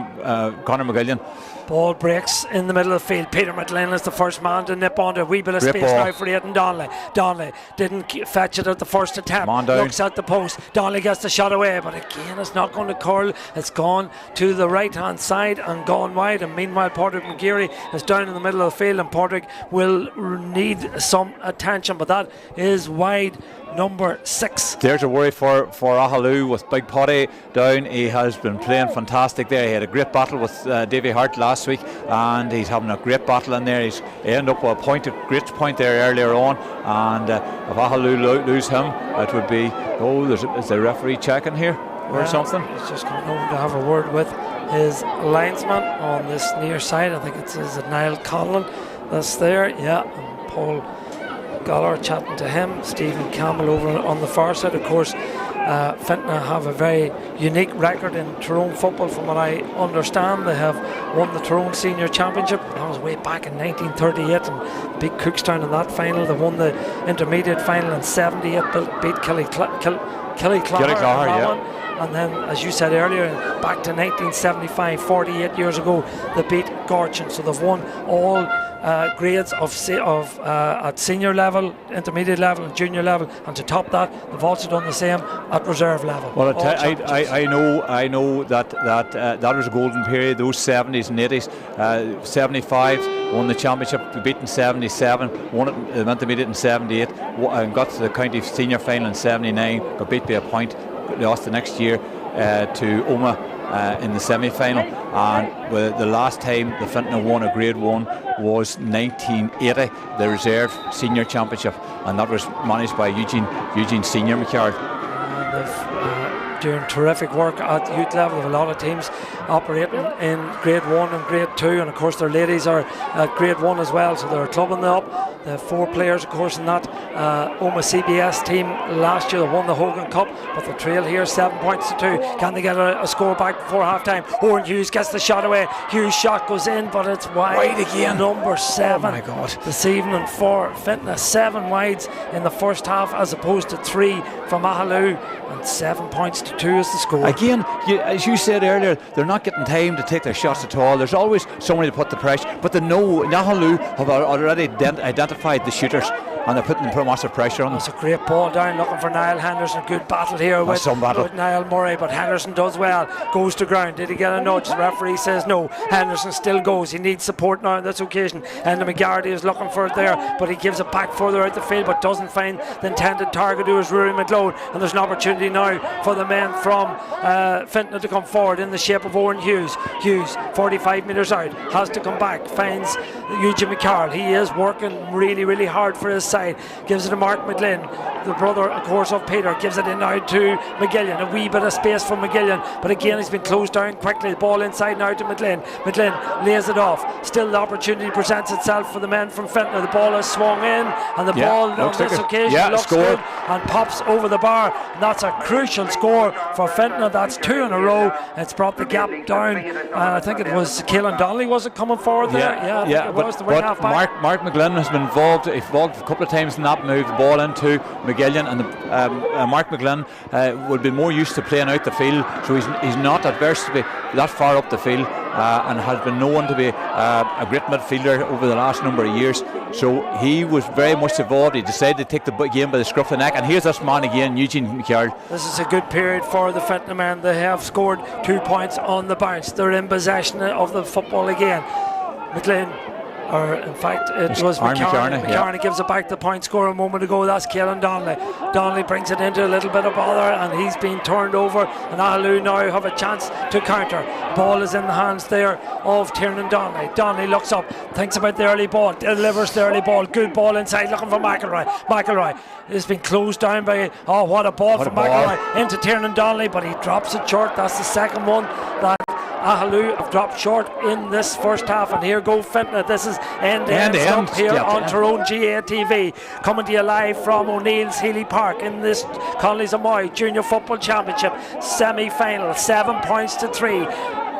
McGillian. Ball breaks in the middle of the field. Peter McLean is the first man to nip onto a wee bit of space now for Aidan Donnelly. Donnelly didn't fetch it at the first attempt. Looks at the post. Donnelly gets the shot away, but again it's not going to curl. It's gone to the right hand side and gone wide, and meanwhile Patrick McGeary is down in the middle of the field, and Patrick will need some attention, but that is wide. Number 6. There's a worry for Aghaloo with Big Potty down. He has been playing fantastic there. He had a great battle with Davy Hart last week, and he's having a great battle in there. He ended up with a great point there earlier on, and if Aghaloo lose him, it would be, is the referee checking here or something? He's just going over to have a word with his linesman on this near side. I think it's Niall Conlon that's there, and Paul Goller chatting to him. Stephen Campbell over on the far side. Of course, Fintona have a very unique record in Tyrone football. From what I understand, they have won the Tyrone Senior Championship. That was way back in 1938, and beat Cookstown in that final. They won the intermediate final in 78, beat Killyclare. And then, as you said earlier, back to 1975, 48 years ago, they beat Gorchin. So they've won all grades at senior level, intermediate level, and junior level, and to top that, they've also done the same at reserve level. Well, I know that was a golden period. Those 70s and 80s, 75 won the championship, beaten 77, won it in intermediate in 78, and got to the county senior final in 79. Got beat by a point, lost the next year to Omagh. In the semi-final, and the last time the Fintona won a Grade 1 was 1980, the reserve senior championship, and that was managed by Eugene Senior McCarroll. They've doing terrific work at youth level. There are a lot of teams operating in Grade 1 and Grade 2, and of course their ladies are at Grade 1 as well, so they're clubbing them up. They have 4 players, of course, in that Omagh CBS team last year that won the Hogan Cup, but the trail here 7 points to 2. Can they get a score back before half time? Owen Hughes gets the shot away. Hughes' shot goes in, but it's wide again. Number 7 oh my God. This evening for Fintona. 7 wides in the first half as opposed to 3 from Aghaloo, and 7 points to 2 is the score. Again, as you said earlier, they're not getting time to take their shots at all. There's always somebody to put the pressure, but they know Aghaloo have already identified the shooters, and they're putting massive pressure on them. It's a great ball down, looking for Niall Henderson. Good battle here with Niall Murray, but Henderson does well. Goes to ground. Did he get a nudge? The referee says no. Henderson still goes. He needs support now on this occasion. And the McGarty is looking for it there, but he gives it back further out the field, but doesn't find the intended target, who is Rory McLeod. And there's an opportunity now for the men from Fintona to come forward in the shape of Owen Hughes. Hughes, 45 metres out, has to come back. Finds Eugene McCarroll. He is working really, really hard for his side. Gives it to Mark McGlynn, the brother, of course, of Peter. Gives it in now to McGillian. A wee bit of space for McGillian, but again he's been closed down quickly. The ball inside now to McGlynn. McGlynn lays it off. Still the opportunity presents itself for the men from Fintona. The ball is swung in, and the ball on this occasion looks good and pops over the bar. And that's a crucial score for Fintona. That's 2 in a row. It's brought the gap down. I think it was Caelan Donnelly, was it, coming forward there? I think it was the wing half back. Mark McGlynn has been involved a couple of times in that move. The ball into McGillian, and Mark McGlynn would be more used to playing out the field, so he's not adverse to be that far up the field, and has been known to be a great midfielder over the last number of years. So he was very much involved. He decided to take the game by the scruff of the neck, and here's this man again, Eugene McCarroll. This is a good period for the Fintona men. They have scored 2 points on the bounce. They're in possession of the football again. McGlynn, or in fact it was McCarney gives it back. The point scorer a moment ago, that's Caelan Donnelly. Donnelly brings it into a little bit of bother, and he's been turned over, and Aghaloo now have a chance to counter. Ball is in the hands there of Tiernan Donnelly. Donnelly looks up, thinks about the early ball, delivers the early ball. Good ball inside, looking for McElroy. It's been closed down by what a ball from McElroy into Tiernan Donnelly, but he drops it short. That's the second one that Aghaloo have dropped short in this first half, and here go Fintona. This is end-to-end stuff here on Tyrone GA TV, coming to you live from O'Neill's Healy Park in this Connollys Amoy Junior Football Championship semi-final. 7 points to 3.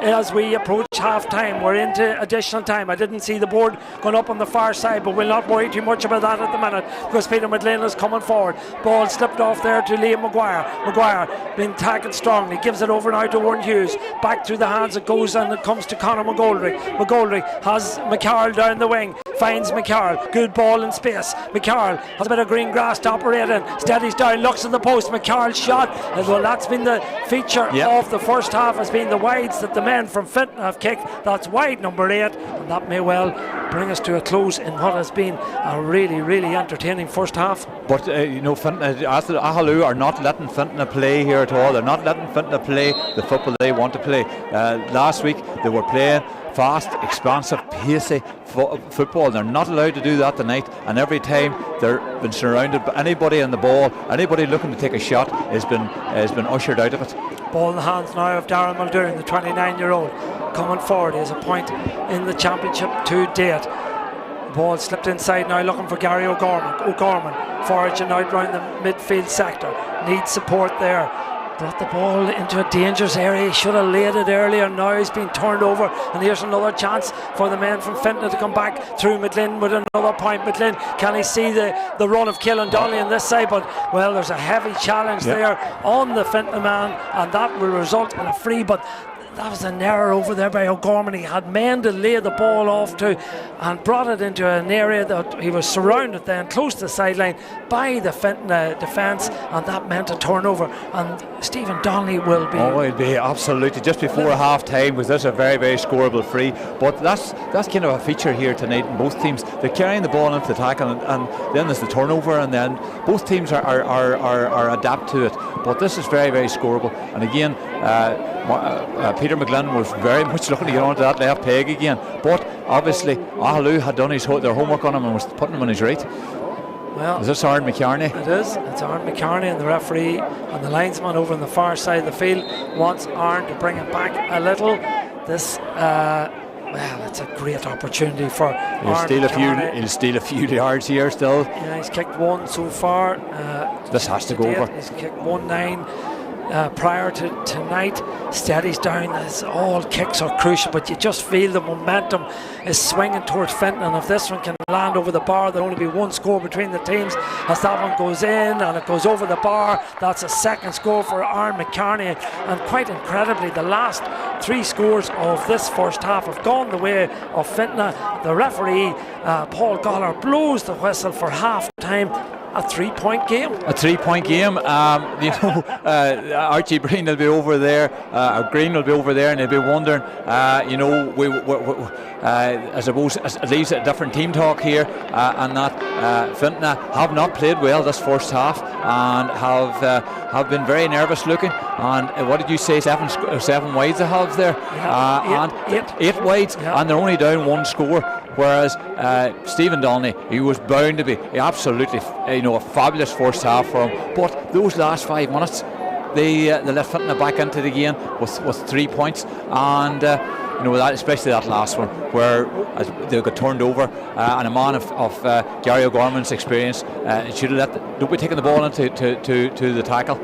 As we approach half time, we're into additional time. I didn't see the board going up on the far side, but we'll not worry too much about that at the minute, because Peter McLean is coming forward. Ball slipped off there to Liam Maguire been tackled strongly, gives it over now to Warren Hughes. Back through the hands it goes, and it comes to Conor McGoldrick has McCarroll down the wing, finds McCarroll. Good ball in space. McCarroll has a bit of green grass to operate in, steadies down, looks at the post. McCarroll's shot, well, that's been the feature of the first half, has been the wides that the men from Fintona have kicked. That's wide number 8, and that may well bring us to a close in what has been a really, really entertaining first half. But Fintona, Aghaloo are not letting Fintona play here at all. They're not letting Fintona play the football they want to play. Last week they were playing fast, expansive, pacey football. They're not allowed to do that tonight, and every time they're been surrounded by anybody in the ball, anybody looking to take a shot has been ushered out of it. Ball in the hands now of Darren Muldoon, the 29-year-old, coming forward. He has a point in the championship to date. The ball slipped inside now, looking for Gary O'Gorman, foraging out round the midfield sector. Needs support there. Brought the ball into a dangerous area. He should have laid it earlier. Now he's been turned over, and here's another chance for the men from Fintona to come back through McGlynn with another point. McGlynn, can he see the run of Caelan Donnelly on this side? But well, there's a heavy challenge there on the Fintona man, and that will result in a free. But that was an error over there by O'Gorman. He had men to lay the ball off to and brought it into an area that he was surrounded then close to the sideline by the Fintona defence, and that meant a turnover. And Stephen Donnelly will be... Oh, it'll be absolutely just before half time. Was this a very, very scoreable free? But that's kind of a feature here tonight in both teams. They're carrying the ball into the tackle, and then there's the turnover, and then both teams are adapt to it. But this is very, very scoreable. And again, Peter McGlynn was very much looking to get onto that left peg again. But obviously, Aghaloo had done their homework on him and was putting him on his right. Well, is this Aaron McCartney? It is. It's Aaron McCartney, and the referee and the linesman over on the far side of the field wants Aaron to bring it back a little. This, well, it's a great opportunity for Aaron McCartney. He'll steal a few yards here still. Yeah, he's kicked one so far. This has to go over. He's kicked 1-9. Prior to tonight, steadies down. As all kicks are crucial, but you just feel the momentum is swinging towards Fintona, and if this one can land over the bar, there'll only be one score between the teams. As that one goes in and it goes over the bar, that's a second score for Aaron McCartney. And quite incredibly, the last 3 scores of this first half have gone the way of Fintona. The referee, Paul Goller, blows the whistle for half time. A 3-point game. A 3-point game. Archie Breen will be over there, Green will be over there, and they'll be wondering, I suppose it leaves a different team talk here, and that Fintona have not played well this first half and have been very nervous looking. And what did you say? 7 wides they have there, eight wides, and they're only down 1 score. Whereas Stephen Donnelly, he was bound to be absolutely, a fabulous first half for him. But those last 5 minutes, they let Fintona back into the game with 3 points, and that, especially that last one where they got turned over, and a man of Gary O'Gorman's experience should have don't be taking the ball into to the tackle.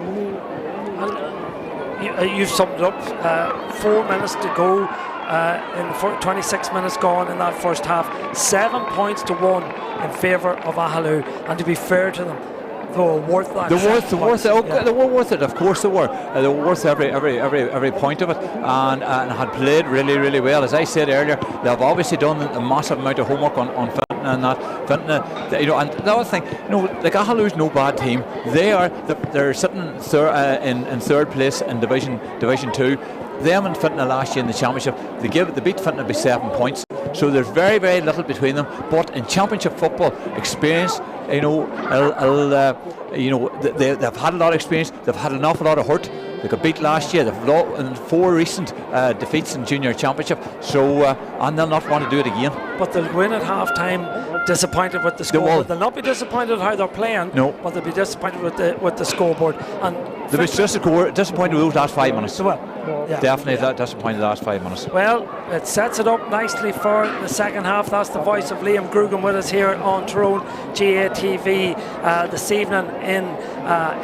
You've summed it up. 4 minutes to go. In 26 minutes gone in that first half, 7 points to 1 in favour of Aghaloo, and to be fair to them, they were worth that. They were worth it. Of course they were. They were worth every point of it, and had played really, really well. As I said earlier, they've obviously done a massive amount of homework on Fintona, and that Fintona, and the other thing, like Aghaloo's no bad team. They're sitting in third place in Division 2. Them and Fintona last year in the championship, they beat Fintona by 7 points. So there's very, very little between them. But in championship football, experience, they've had a lot of experience. They've had an awful lot of hurt. They got beat last year. They've lost in 4 recent defeats in junior championship. So and they'll not want to do it again. But they'll win at half time. Disappointed with the scoreboard. They'll not be disappointed how they're playing. No, but they'll be disappointed with the scoreboard. And they'll be just disappointed with those last 5 minutes. Definitely disappointed the last 5 minutes. Well, it sets it up nicely for the second half. That's the voice of Liam Grugan with us here on Tyrone GATV this evening in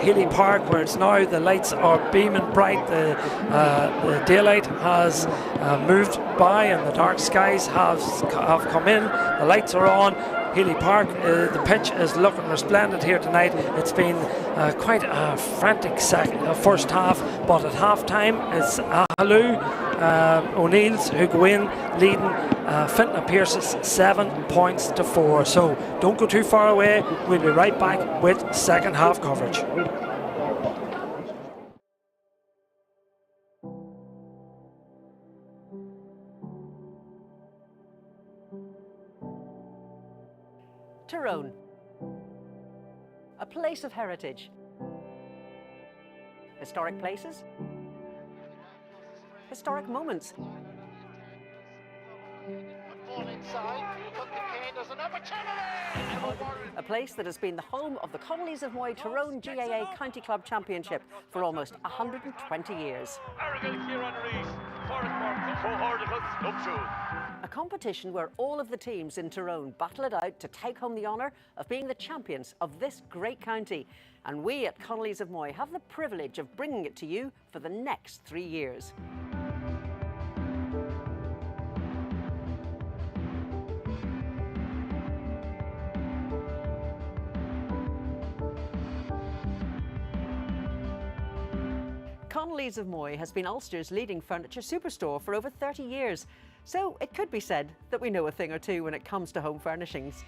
Healy Park, where it's now the lights are beaming bright. The daylight has moved by, and the dark skies have come in. The lights are on. Healy Park, the pitch is looking resplendent here tonight. It's been quite a frantic first half, but at half time it's Aghaloo, O'Neill's who go in leading Fintona Pierce's 7 points to 4. So don't go too far away. We'll be right back with second half coverage. Tyrone, a place of heritage. Historic places, historic moments. A place that has been the home of the Connollys of Moy Tyrone GAA County Club Championship for almost 120 years. A competition where all of the teams in Tyrone battle it out to take home the honour of being the champions of this great county. And we at Connollys of Moy have the privilege of bringing it to you for the next 3 years. Connollys of Moy has been Ulster's leading furniture superstore for over 30 years, so it could be said that we know a thing or two when it comes to home furnishings.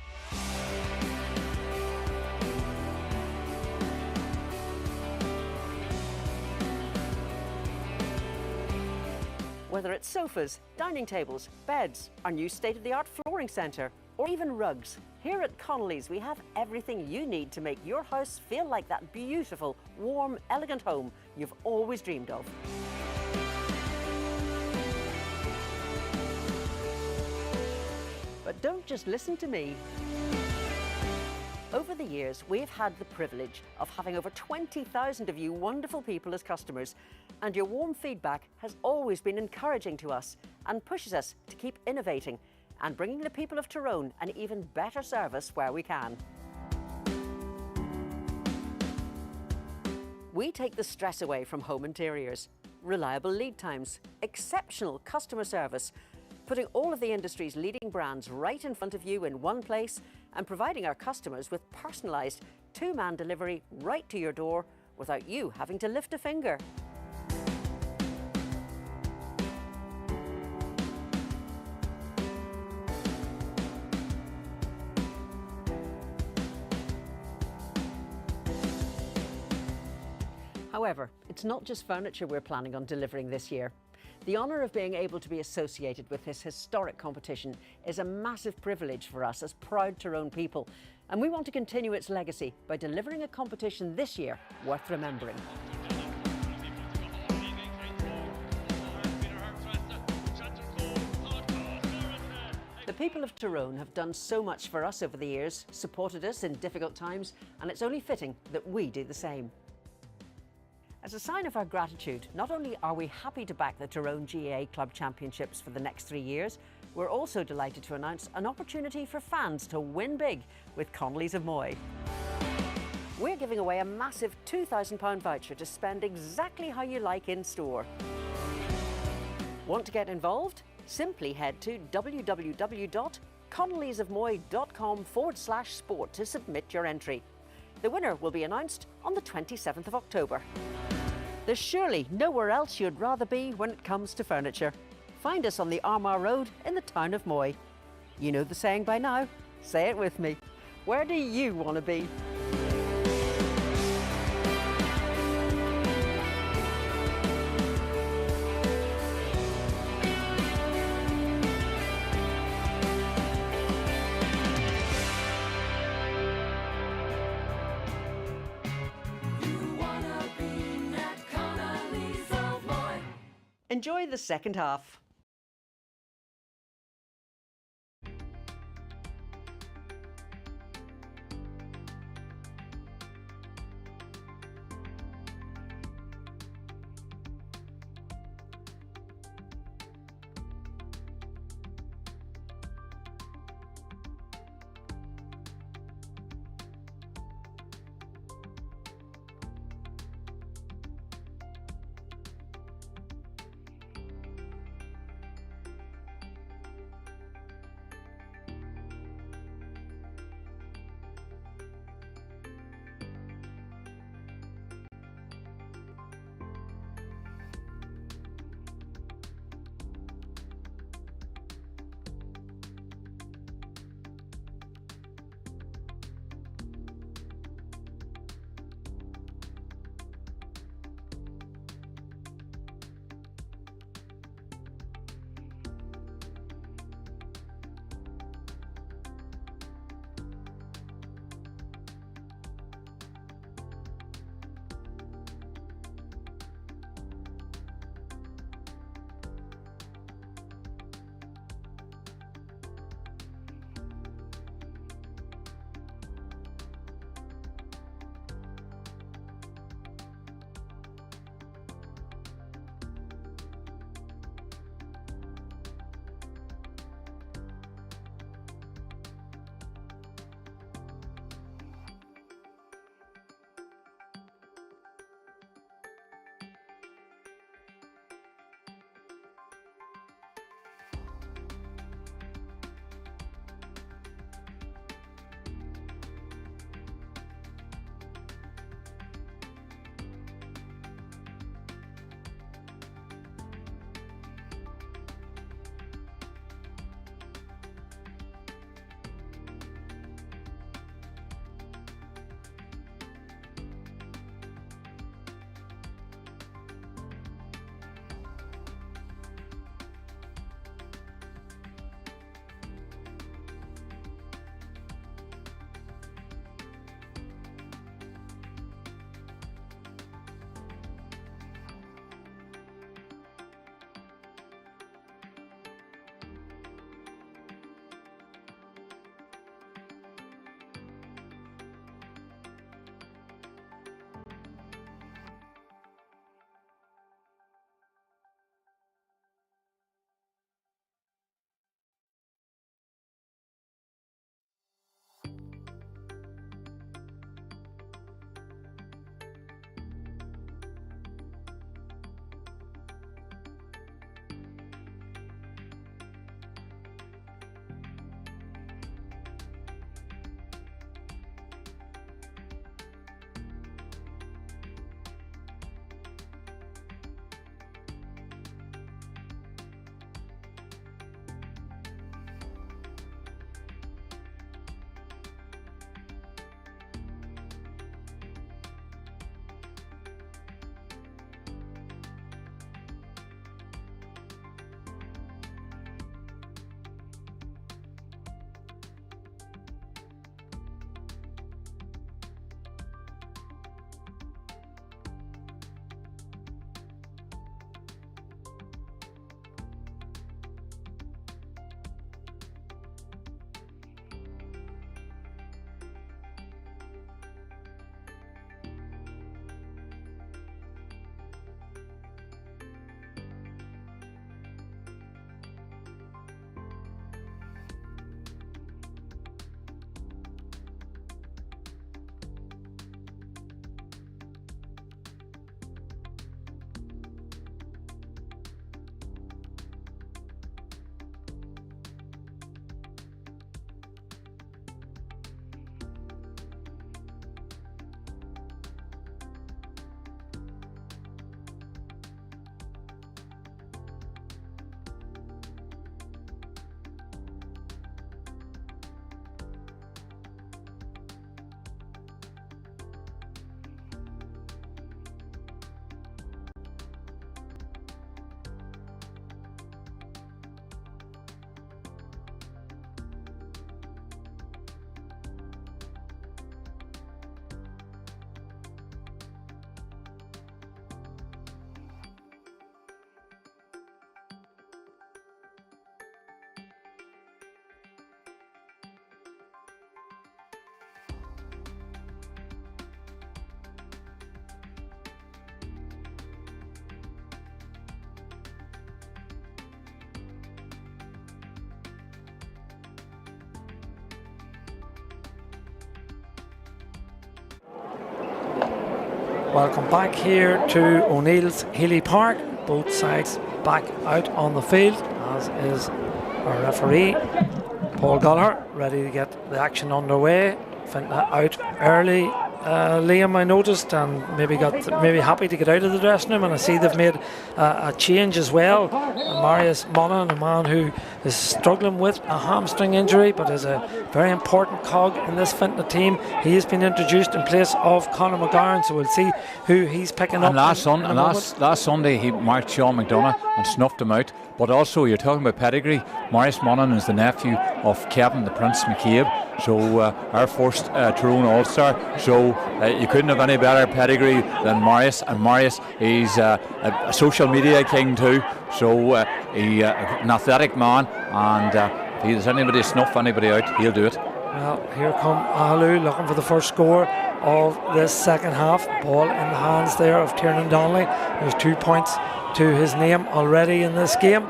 Whether it's sofas, dining tables, beds, our new state-of-the-art flooring centre, or even rugs, here at Connollys we have everything you need to make your house feel like that beautiful, warm, elegant home you've always dreamed of. But don't just listen to me. Over the years, we've had the privilege of having over 20,000 of you wonderful people as customers, and your warm feedback has always been encouraging to us and pushes us to keep innovating and bringing the people of Tyrone an even better service where we can. We take the stress away from home interiors, reliable lead times, exceptional customer service, putting all of the industry's leading brands right in front of you in one place and providing our customers with personalised two-man delivery right to your door without you having to lift a finger. However, it's not just furniture we're planning on delivering this year. The honour of being able to be associated with this historic competition is a massive privilege for us as proud Tyrone people, and we want to continue its legacy by delivering a competition this year worth remembering. The people of Tyrone have done so much for us over the years, supported us in difficult times, and it's only fitting that we do the same. As a sign of our gratitude, not only are we happy to back the Tyrone GAA Club Championships for the next 3 years, we're also delighted to announce an opportunity for fans to win big with Connollys of Moy. We're giving away a massive £2,000 voucher to spend exactly how you like in store. Want to get involved? Simply head to www.connollysofmoy.com/sport to submit your entry. The winner will be announced on the 27th of October. There's surely nowhere else you'd rather be when it comes to furniture. Find us on the Armagh Road in the town of Moy. You know the saying by now. Say it with me. Where do you want to be? Enjoy the second half. Welcome back here to O'Neill's Healy Park. Both sides back out on the field, as is our referee, Paul Gallagher, ready to get the action underway. Fintona out early, Liam, I noticed, and maybe happy to get out of the dressing room. And I see they've made a change as well. Marius Monaghan, a man who is struggling with a hamstring injury, but is a very important cog in this Fintona team. He has been introduced in place of Conor McGowan, so we'll see who he's picking up. Last Sunday he marked Sean McDonough and snuffed him out. But also, you're talking about pedigree. Marius Monaghan is the nephew of Kevin the Prince McCabe, so our first Tyrone All-Star. So you couldn't have any better pedigree than Marius. And Marius, he's a social media king too. So he's an athletic man, and if there's anybody to snuff anybody out, he'll do it. Well, here come Aghaloo looking for the first score of this second half. Ball in the hands there of Tiernan Donnelly. There's 2 points to his name already in this game.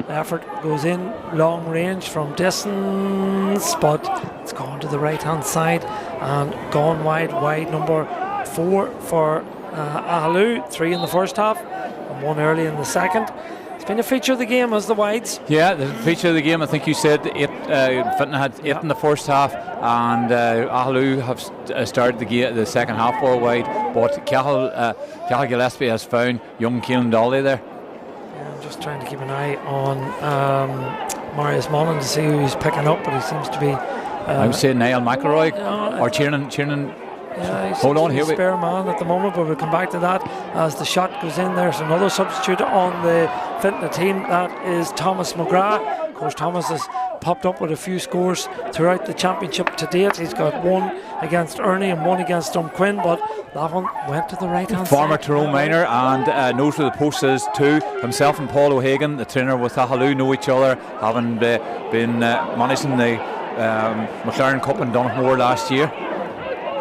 The effort goes in long range from distance, but it's gone to the right hand side and gone wide number 4 for Aghaloo. 3 in the first half and 1 early in the second. It's been a feature of the game as the wides. Yeah, the feature of the game. I think you said Fintona had 8 in the first half, and Aghaloo have started the second half 4 wide, but Cathal Gillespie has found young Keelan Dolly there. Yeah, I'm just trying to keep an eye on Marius Monaghan to see who he's picking up, but he seems to be I would say Niall McElroy or Tiernan. Yeah, hold on, here we spare man at the moment, but we'll come back to that as the shot goes in. There's another substitute on the Fintona team. That is Thomas McGrath. Of course, Thomas has popped up with a few scores throughout the championship to date. He's got 1 against Ernie and 1 against Dunquin, but that one went to the right hand side. Former Tyrone minor and knows where the post is too. Himself and Paul O'Hagan, the trainer with Aghaloo, know each other, having been managing the McLaren Cup in Dunmore last year.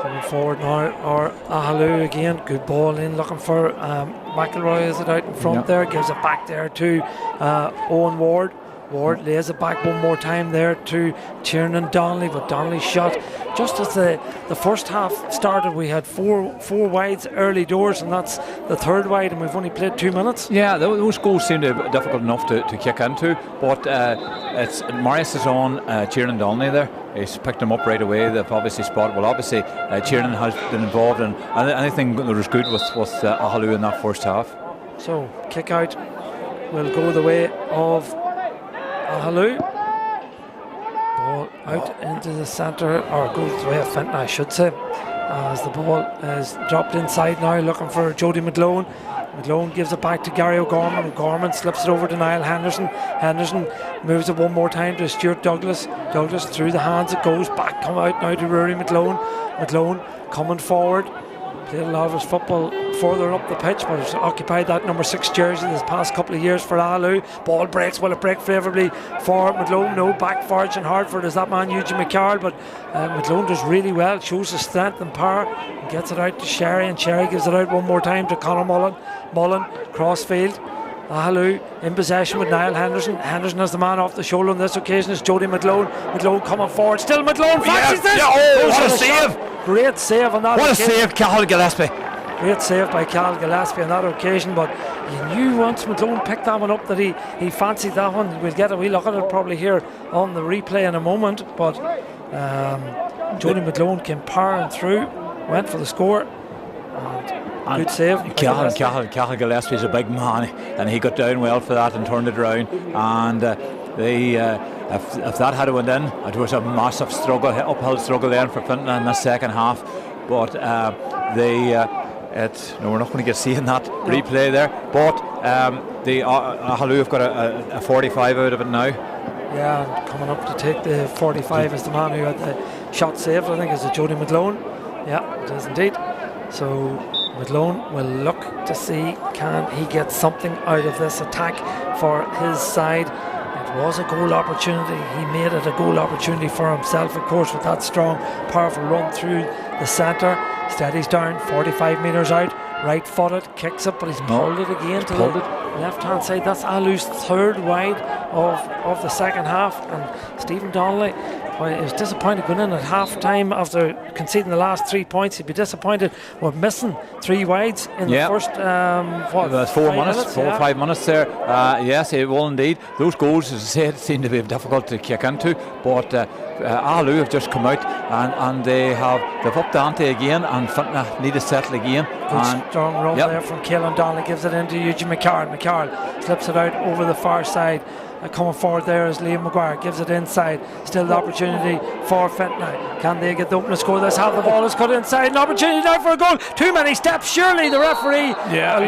Coming forward now, or Aghaloo again. Good ball in, looking for McElroy. Is it out in front there? Gives it back there to Owen Ward. Ward lays it back one more time there to Tiernan Donnelly, but Donnelly's shot just as the first half started. We had four wides early doors, and that's the third wide, and we've only played 2 minutes. Yeah, those goals seem difficult enough to kick into, but it's Marius is on Tiernan Donnelly there. He's picked him up right away. They've obviously spotted. Well, obviously Tiernan has been involved in anything that was good with Aghaloo in that first half. So kick out will go the way of Aghaloo. Ball out into the centre, or goes the way of Fintona, I should say, as the ball is dropped inside now, looking for Jody McGlone. McGlone gives it back to Gary O'Gorman. O'Gorman slips it over to Niall Henderson. Henderson moves it one more time to Stuart Douglas. Douglas through the hands, it goes back, come out now to Rory McGlone. McGlone coming forward. Played a lot of his football further up the pitch, but has occupied that number 6 jersey this past couple of years for Aghaloo. Ball breaks, will it break favourably for McGlone? No, back forging hard for it is that man Eugene McCarroll, but McGlone does really well, shows his strength and power, and gets it out to Sherry, and Sherry gives it out one more time to Conor Mullen, crossfield. Aghaloo in possession with Niall Henderson. Henderson has the man off the shoulder on this occasion. It's Jody McGlone. McGlone coming forward. Still McGlone fancies this. Oh, what a save! Great save on that occasion. What a save, Cathal Gillespie. Great save by Cathal Gillespie on that occasion, but you knew once McGlone picked that one up that he fancied that one. We'll get a wee look at it probably here on the replay in a moment, but Jody McGlone came powering through, went for the score. And good save. Cathal Gillespie is a big man, and he got down well for that and turned it around. And if that had went in, it was a massive struggle, uphill struggle then for Fintona in the second half. But we're not going to get seeing that replay there. But the Aghaloo have got a 45 out of it now. Yeah, and coming up to take the 45 is the man who had the shot saved. I think is Jody McGlone. Yeah, it is indeed. So McGlone will look to see can he get something out of this attack for his side. It was a goal opportunity. He made it a goal opportunity for himself, of course, with that strong, powerful run through the centre. Steadies down, 45 metres out, right-footed, kicks it, but he's pulled it again to the left-hand side. That's Aghaloo's third wide of the second half, and Stephen Donnelly, well, he was disappointed going in at half time after conceding the last 3 points. He'd be disappointed with missing 3 wides in the first 4 minutes, 4 or 5 minutes there. Yes, it will indeed. Those goals, as I said, seem to be difficult to kick into, but Aghaloo have just come out and they've upped the ante again, and Fintona need to settle again. Good strong run there from Caelan Donnelly, gives it into Eugene McCarroll. McCarroll slips it out over the far side. Coming forward there is Liam Maguire, gives it inside. Still the opportunity for Fintona. Can they get the opening score? This half the ball is cut inside. An opportunity now for a goal. Too many steps. Surely the referee. Yeah.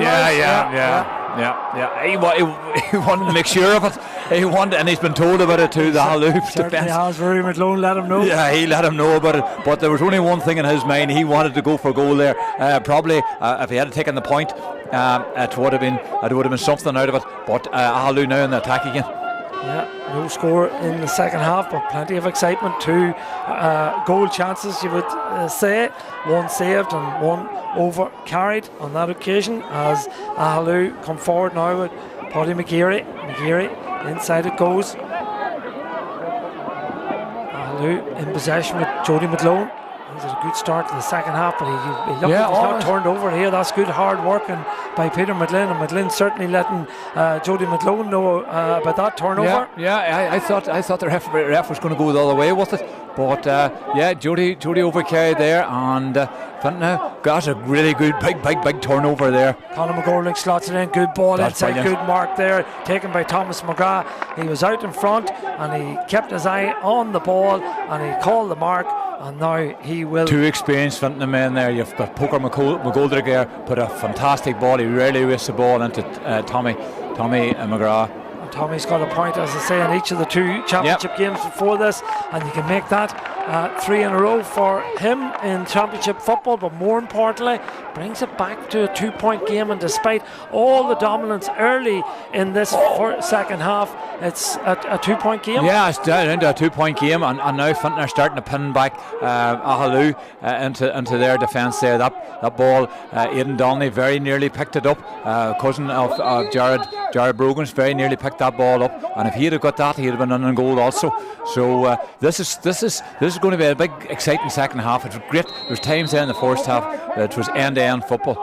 He wanted to make sure of it. He wanted, and he's been told about it too. The Aghaloo defence. Has Rory McLone let him know. Yeah, he let him know about it. But there was only one thing in his mind. He wanted to go for a goal there. Probably if he had taken the point, it would have been something out of it. But Aghaloo now in the attack again. Yeah, no score in the second half, but plenty of excitement. 2 goal chances, you would say. 1 saved and 1 over carried on that occasion, as Aghaloo come forward now with Paddy McGeary. McGeary, inside it goes. Aghaloo in possession with Jody McLone. He's had a good start to the second half, but he's not turned over here. That's good hard work by Peter McGlynn, and McGlynn certainly letting Jody McLone know about that turnover. I thought the ref was going to go the other way with it, but Jody overcarried there, and Fintona got a really good big turnover there. Conor McGorlick slots it in, good ball. That's inside, brilliant. Good mark there, taken by Thomas McGrath. He was out in front and he kept his eye on the ball and he called the mark. And now he will. 2 experienced Fintona men there. You've got Poker McGoldrick there, put a fantastic ball. He rarely wastes the ball into Tommy McGrath. And Tommy's got a point, as I say, in each of the 2 championship games before this, and you can make that 3 in a row for him in championship football. But more importantly, brings it back to a 2-point game, and despite all the dominance early in this second half, it's a 2-point game. Yeah, it's down into a 2-point game, and now Fintona are starting to pin back Aghaloo into their defence there. That ball, Aidan Donnelly very nearly picked it up. Cousin of Jared Brogan's very nearly picked that ball up, and if he'd have got that, he'd have been in goal also. So this is going to be a big exciting second half. It was great. There's times there in the first half it was end-to-end football.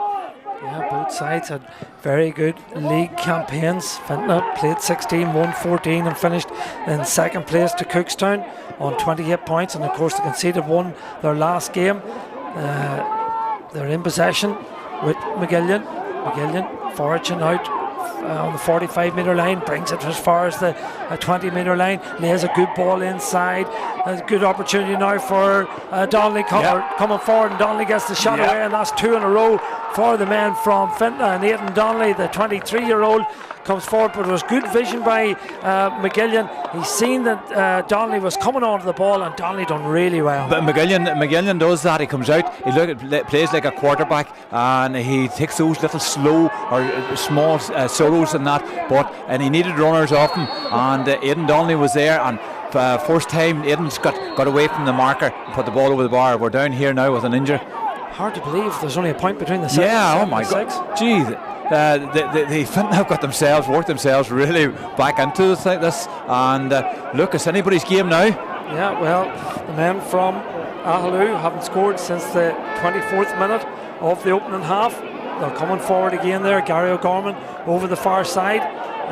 Yeah, both sides had very good league campaigns. Fintona played 16, won 14 and finished in second place to Cookstown on 28 points, and of course they conceded one their last game. They're in possession with McGillion foraging out on the 45 metre line, brings it as far as the 20 metre line, lays a good ball inside. A good opportunity now for Donnelly coming forward, and Donnelly gets the shot away, and that's 2 in a row for the men from Fintona. And Aidan Donnelly, the 23-year-old, comes forward, but it was good vision by McGillion. He's seen that Donnelly was coming onto the ball, and Donnelly done really well. But McGillion does that. He comes out, he plays like a quarterback, and he takes those little slow or small solos and that, and he needed runners off him, and Aidan Donnelly was there, and first time Aidan's got away from the marker and put the ball over the bar. We're down here now with an injury. Hard to believe there's only a point between the 6. Yeah, oh my God. Gee, they have got worked themselves really back into this, and look, it's anybody's game now. Yeah, well, the men from Aghaloo haven't scored since the 24th minute of the opening half. They're coming forward again there. Gary O'Gorman over the far side.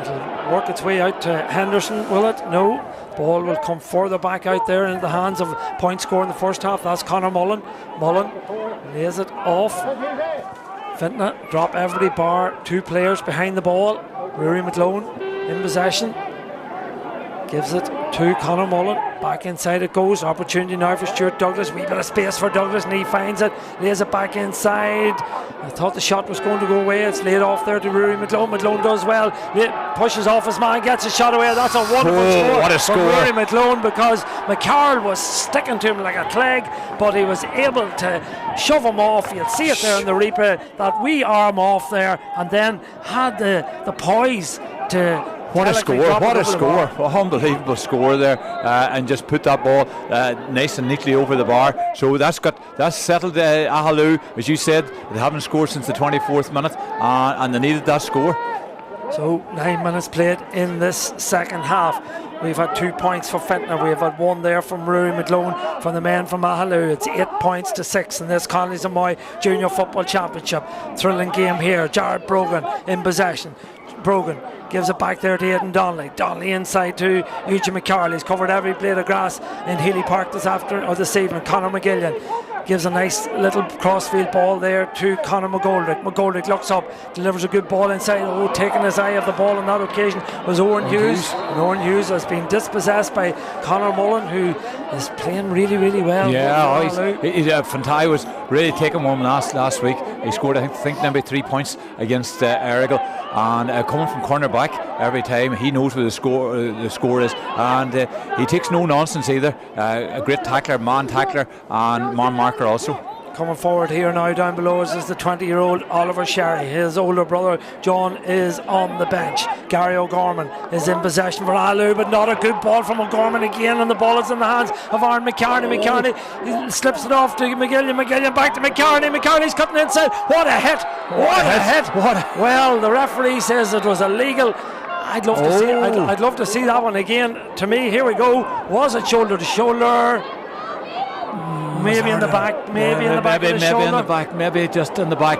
It'll work its way out to Henderson, will it? No. Ball will come further back out there into the hands of point scorer in the first half. That's Conor Mullen. Mullen lays it off. Fintona drop everybody bar 2 players behind the ball. Rory McLone in possession. Gives it to Conor Mullen. Back inside it goes. Opportunity now for Stuart Douglas. Wee bit of space for Douglas, and he finds it. Lays it back inside. I thought the shot was going to go away. It's laid off there to Rory McLone. McLone does well. Pushes off his man, gets a shot away. That's a wonderful score. What a score from Rory McLone, because McCarroll was sticking to him like a cleg, but he was able to shove him off. You'll see it there in the replay, that wee arm off there, and then had the poise to. What a score, what a score, unbelievable score there, and just put that ball nice and neatly over the bar. So that's settled Aghaloo. As you said, they haven't scored since the 24th minute, and they needed that score. So 9 minutes played in this second half. We've had 2 points for Fintona. We've had one there from Rory McLone from the men from Aghaloo. It's 8 points to 6 in this Connollys and Moy Junior Football Championship. Thrilling game here. Jared Brogan in possession. Brogan gives it back there to Aidan Donnelly. Donnelly inside to Eugene McCarley. He's covered every blade of grass in Healy Park this evening. Conor McGillian gives a nice little crossfield ball there to Conor McGoldrick. McGoldrick looks up, delivers a good ball inside. Oh, taking his eye of the ball on that occasion was Owen Hughes. And Owen Hughes has been dispossessed by Conor Mullen, who is playing really, really well. Yeah, Fintona was really taking one last week. He scored, I think maybe 3 points against Aghaloo, and coming from corner back every time. He knows where the score is, and he takes no nonsense either. A great tackler, man tackler, and man marker also. Coming forward here now down below us is the 20-year-old Oliver Sherry. His older brother John is on the bench. Gary O'Gorman is in possession for Aghaloo, but not a good ball from O'Gorman again, and the ball is in the hands of Aaron McCartney. McCartney slips it off to McGillian. McGillian back to McCartney. McCartney's cutting inside. What a hit! What a hit! Well, the referee says it was illegal. I'd love to see that one again. To me, here we go. Was it shoulder to shoulder? Maybe in the back, maybe in the back of the shoulder. Maybe in the back, maybe just in the back.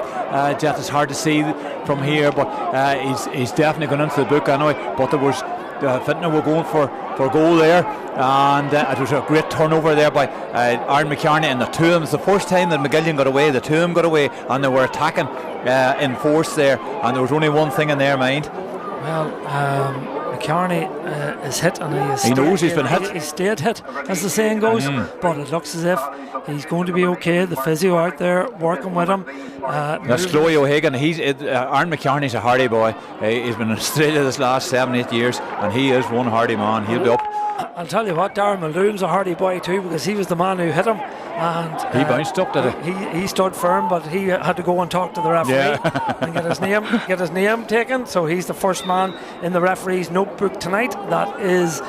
Jet is hard to see from here, but he's definitely gone into the book anyway. But there was Fintona were going for goal there, and it was a great turnover there by Aaron McCartney, and the two of them. It's the first time that McGillian got away. The two of them got away, and they were attacking in force there, and there was only one thing in their mind. Well, McCartney is hit, and he knows he's been hit. He stayed hit, as the saying goes. But it looks as if he's going to be okay. The physio out there working with him. That's Chloe O'Hagan. Aaron McCartney's a hardy boy. He's been in Australia this last 7-8 years, and he is one hardy man. He'll be up. I'll tell you what, Darren Muldoon's a hardy boy too, because he was the man who hit him, and he bounced up, did he stood firm, but he had to go and talk to the referee and get his name taken. So he's the first man in the referee's notebook tonight. That is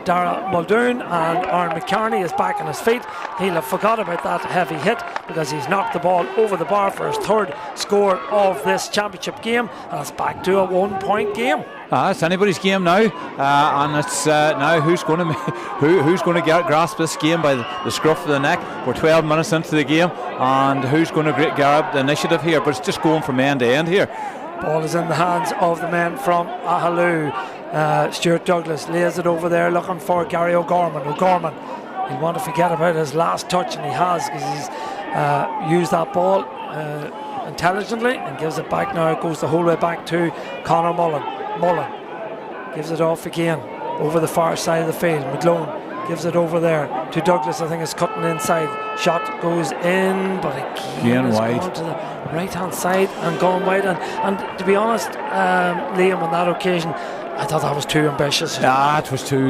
Darragh Muldoon, and Aaron McCartney is back on his feet. He'll have forgot about that heavy hit because he's knocked the ball over the bar for his third score of this championship game, and it's back to a 1-point game. It's anybody's game now, and it's now who's going to grasp this game by the scruff of the neck. We're 12 minutes into the game, and who's going to grab the initiative here? But it's just going from end to end here. Ball is in the hands of the men from Aghaloo. Stuart Douglas lays it over there, looking for Gary O'Gorman. O'Gorman, he'll want to forget about his last touch, and he has, because he's used that ball intelligently and gives it back now. It goes the whole way back to Conor Mullen. Mullen gives it off again over the far side of the field. McGlone gives it over there to Douglas. I think it's cutting inside. Shot goes in, but again it's wide. gone to the right hand side and gone wide. And to be honest, Liam, on that occasion, I thought that was too ambitious. It was too.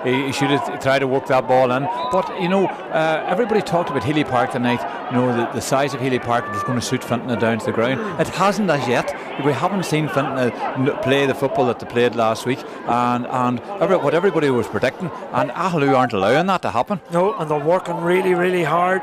He should have tried to work that ball in. But everybody talked about Healy Park tonight. The size of Healy Park was going to suit Fintona down to the ground. It hasn't as yet. We haven't seen Fintona play the football that they played last week, and what everybody was predicting. And Aghaloo aren't allowing that to happen. No, and they're working really, really hard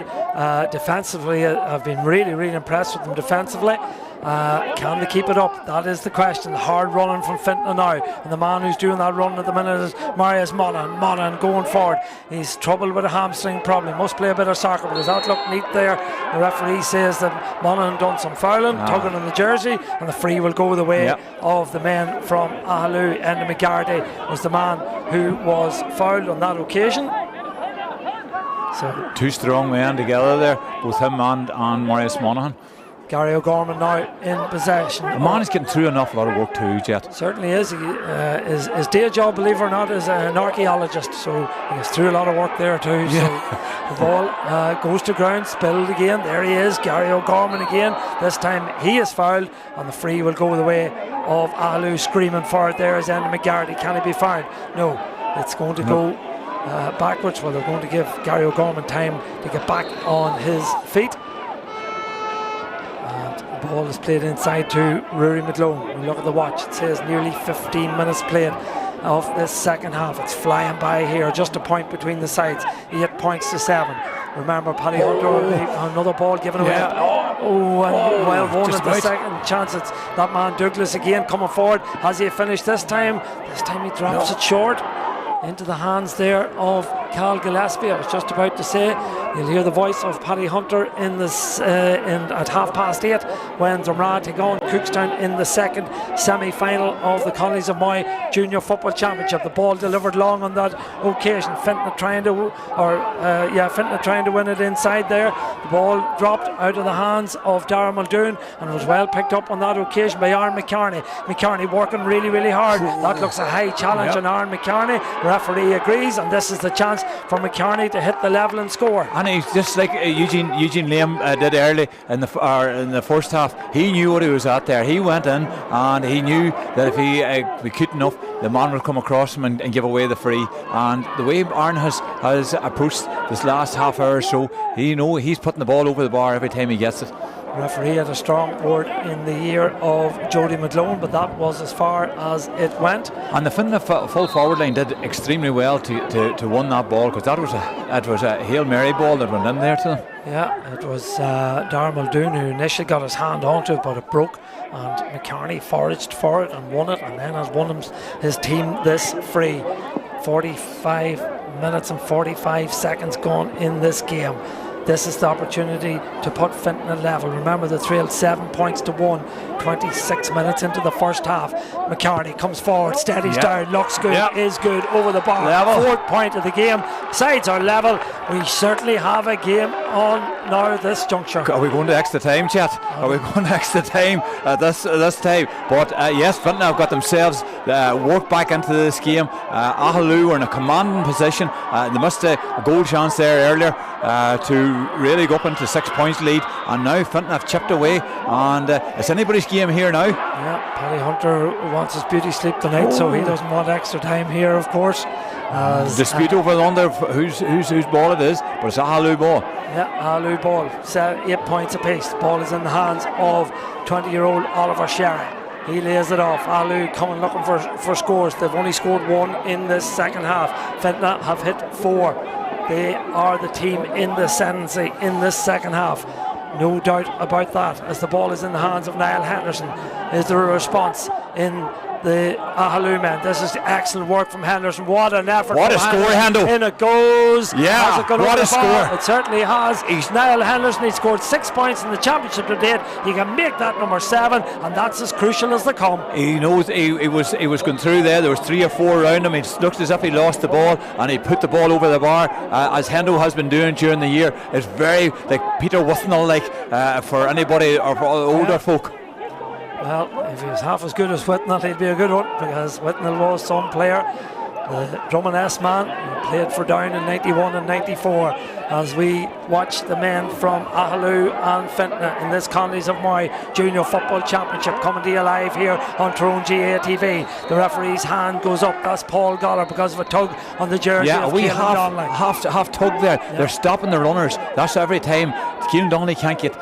defensively. I've been really, really impressed with them defensively. Can they keep it up? That is the question. The hard running from Fintona now, and the man who's doing that run at the minute is Marius Monaghan. Monaghan going forward. He's troubled with a hamstring problem. He must play a bit of soccer, but does that look neat there? The referee says that Monaghan done some fouling, tugging on the jersey, and the free will go the way of the men from Aghaloo. Enda McGarty was the man who was fouled on that occasion. So two strong men together there, both him and Marius Monaghan. Gary O'Gorman now in possession. The man is getting through an awful lot of work too, Jet. Certainly is. His day job, believe it or not, is an archaeologist, so he gets through a lot of work there too. So the ball goes to ground, spilled again. There he is, Gary O'Gorman again. This time he is fouled, and the free will go the way of Aghaloo. Screaming for it there is Enda McGarty. Can he be fouled? No, it's going to go backwards. Well, they're going to give Gary O'Gorman time to get back on his feet. The ball is played inside to Rory McLone. We look at the watch, it says nearly 15 minutes played of this second half. It's flying by here, just a point between the sides. 8 points to 7. Remember, Paddy Hunter, another ball given away. Oh, and well won just at the about. second chance. It's that man Douglas again coming forward. Has he finished this time? This time he drops it short into the hands there of Cal Gillespie. I was just about to say, you'll hear the voice of Paddy Hunter in this at 8:30 when Drumrad take on Cookstown in the second semi-final of the Connollys of Moy Junior Football Championship. The ball delivered long on that occasion. Fintona trying to win it inside there. The ball dropped out of the hands of Darragh Muldoon and was well picked up on that occasion by Aaron McCarney. McCarney working really, really hard. That looks a high challenge on Aaron McCarney. Referee agrees, and this is the chance for McCarney to hit the level and score. And he's just like Eugene Liam did early in the first half. He knew what he was at there. He went in and he knew that if he be cute enough, the man would come across him and give away the free. And the way Aaron has approached this last half hour or so, he's putting the ball over the bar every time he gets it. Referee had a strong word in the ear of Jody McLone, but that was as far as it went. And the Fintona full forward line did extremely well to win that ball, because that was a Hail Mary ball that went in there to them. Yeah, it was Darragh Muldoon who initially got his hand onto it, but it broke, and McCarney foraged for it and won it, and then has won his team this free. 45 minutes and 45 seconds gone in this game. This is the opportunity to put Fintona level. Remember, they trailed 7 points to 1, 26 minutes into the first half. McCarney comes forward, steadies down, looks good, is good, over the bar. Level. Fourth point of the game. Sides are level. We certainly have a game on now this juncture. Are we going to extra time, chat? Are we going to extra time at this time? But yes, Fintona have got themselves worked back into this game. Aghaloo were in a commanding position. They missed a goal chance there earlier to really go up into 6 points lead, and now Fintona have chipped away, and it's anybody's game here now. Yeah, Paddy Hunter wants his beauty sleep tonight, so he doesn't want extra time here, of course. Dispute over the under whose ball it is, but it's a Aghaloo ball. Yeah, Aghaloo ball. 8 points apiece. The ball is in the hands of 20-year-old Oliver Sherry. He lays it off. Aghaloo coming looking for scores. They've only scored 1 in this second half. Fintona have hit 4. They are the team in the ascendancy in this second half. No doubt about that. As the ball is in the hands of Niall Henderson, is there a response in the Aghaloo men? This is excellent work from Henderson. What an effort! What a score, Hendo! In it goes. Yeah, has it gone what over a the bar? score! It certainly has. Niall Henderson, he scored 6 points in the championship to date. You can make that number 7, and that's as crucial as they come. He knows he was going through there. There was 3 or 4 around him. He looked as if he lost the ball, and he put the ball over the bar, as Hendo has been doing during the year. It's very like Peter Withnell, for anybody or for older folk. Well, if he was half as good as Whitnell, he'd be a good one, because Whitnell was some player. The Drummond man who played for Down in 91 and 94, as we watch the men from Aghaloo and Fintona in this Connollys of Moy Junior Football Championship coming to you live here on Tyrone GA TV. The referee's hand goes up. That's Paul Goller because of a tug on the jersey. Yeah, of we Keelan half tug there. Yeah. They're stopping the runners. That's every time. Keelan Donnelly can't get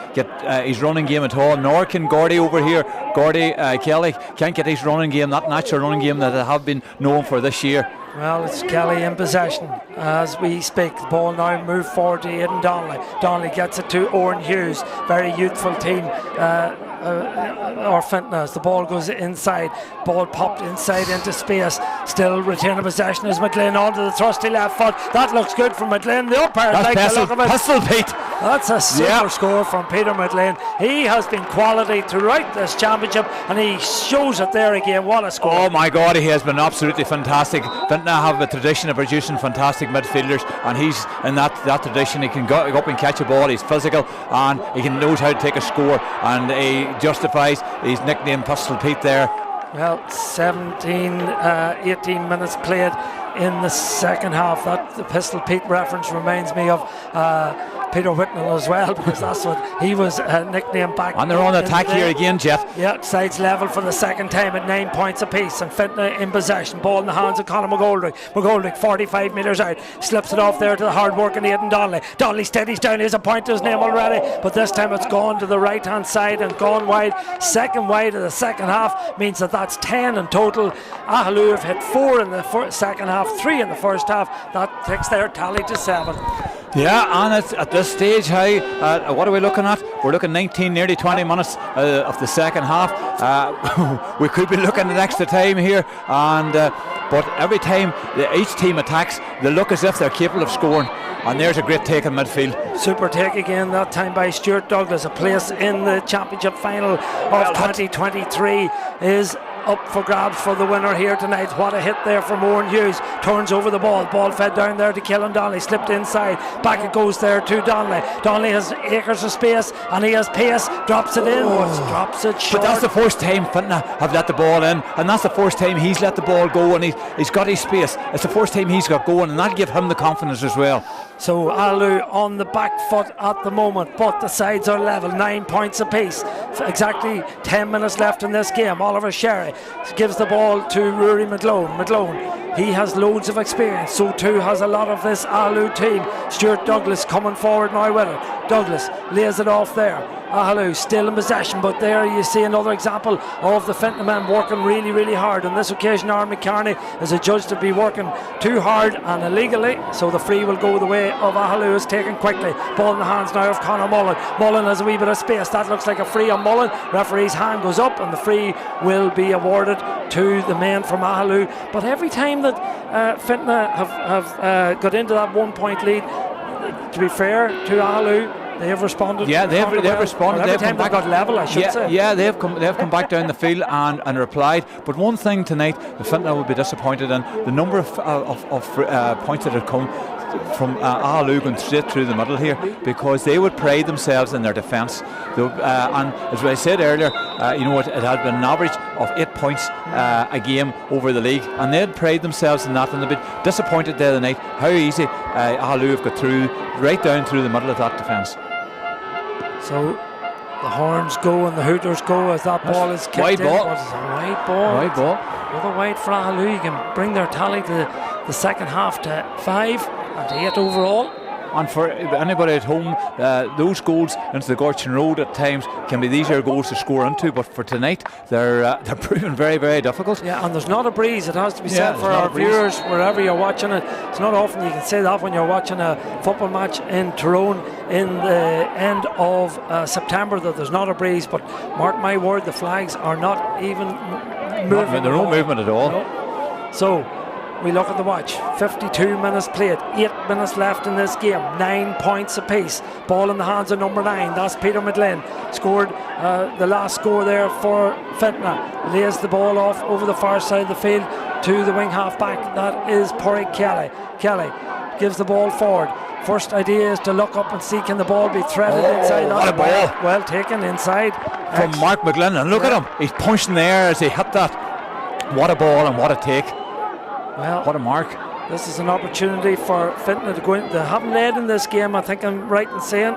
his running game at all, nor can Gordy over here. Gordy Kelly can't get his running game, that natural running game that they have been known for this year. Well, it's Kelly in possession as we speak. The ball now moved forward to Aidan Donnelly. Donnelly gets it to Oren Hughes. Very youthful team. Or Fintona, as the ball goes inside. Ball popped inside into space. Still retaining possession as McLean onto the thrusty left foot. That looks good from McLean. The umpire like the look of it. Pistol Pete. That's a super score from Peter McLean. He has been quality throughout this championship, and he shows it there again. What a score. Oh my God, he has been absolutely fantastic. Fintona have a tradition of producing fantastic midfielders, and he's in that tradition. He can go up and catch a ball. He's physical, and he knows how to take a score, and he justifies his nickname Pistol Pete there. Well, 18 minutes played in the second half. That the Pistol Pete reference reminds me of Peter Whitnell as well, because that's what he was nicknamed back. And they're on attack here again, Jeff. Yeah, sides level for the second time at 9 points apiece, and Fintona in possession. Ball in the hands of Conor McGoldrick. McGoldrick 45 metres out, slips it off there to the hard working Aidan Donnelly. Donnelly steadies down. Here's a point to his name already, but this time it's gone to the right hand side and gone wide. Second wide of the second half means that's 10 in total. Aghaloo have hit 4 in the second half, 3 in the first half. That takes their tally to 7. Yeah, and it's at this stage, what are we looking at? We're looking 19, nearly 20 minutes of the second half. We could be looking at extra time here, and but every time each team attacks, they look as if they're capable of scoring. And there's a great take in midfield. Super take again, that time by Stuart Douglas. A place in the championship final of 2023 is up for grabs for the winner here tonight. What a hit there from Owen Hughes. Turns over the ball fed down there to Killen Donnelly, slipped inside, back it goes there to Donnelly. Donnelly has acres of space and he has pace, drops it in, drops it short. But that's the first time Fintona have let the ball in, and that's the first time he's let the ball go, and he's got his space. It's the first time he's got going, and that'll give him the confidence as well. So Aghaloo on the back foot at the moment, but the sides are level, 9 points apiece. Exactly 10 minutes left in this game. Oliver Sherry gives the ball to Rory McGlone. He has loads of experience, so too has a lot of this Aghaloo team. Stuart Douglas coming forward now with it. Douglas lays it off there. Aghaloo still in possession, but there you see another example of the Fintona men working really, really hard. On this occasion, Aaron McCartney is adjudged to be working too hard and illegally, so the free will go the way of Aghaloo. Is taken quickly. Ball in the hands now of Conor Mullen. Mullen has a wee bit of space. That looks like a free on Mullen. Referee's hand goes up and the free will be awarded to the men from Aghaloo. But every time that Fintona have got into that 1 point lead, to be fair to Aghaloo, they have responded. Yeah, they've responded. Every time they got level, I should say. Yeah, they've come back down the field and replied. But one thing tonight, the Fintona will be disappointed in the number of points that have come from Aghaloo going straight through the middle here, because they would pride themselves in their defence. And as I said earlier, it had been an average of 8 points a game over the league, and they'd pride themselves in that, and they'd be disappointed the other night how easy Aghaloo have got through, right down through the middle of that defence. So the horns go and the hooters go as that ball is kicked wide in. ball. But it's a wide ball. Wide ball. Another wide for Aghaloo. You can bring their tally to the second half to 5 and 8 overall. And for anybody at home, those goals into the Gorchin Road at times can be easier goals to score into, but for tonight they're proving very, very difficult. Yeah, and there's not a breeze, it has to be said, for our viewers wherever you're watching it. It's not often you can say that when you're watching a football match in Tyrone in the end of September, that there's not a breeze, but mark my word, the flags are not even moving. There's no movement at all. No. So we look at the watch, 52 minutes played, 8 minutes left in this game, 9 points apiece. Ball in the hands of number 9, that's Peter McGlynn. Scored the last score there for Fintona. Lays the ball off over the far side of the field to the wing half back, that is Porrick Kelly. Kelly gives the ball forward. First idea is to look up and see can the ball be threaded inside. What a ball. Well taken inside. From Mark McGlynn, and look at him, he's punching there as he hit that. What a ball and what a take. Well, what a mark. This is an opportunity for Fintona to go in. They haven't led in this game, I think I'm right in saying.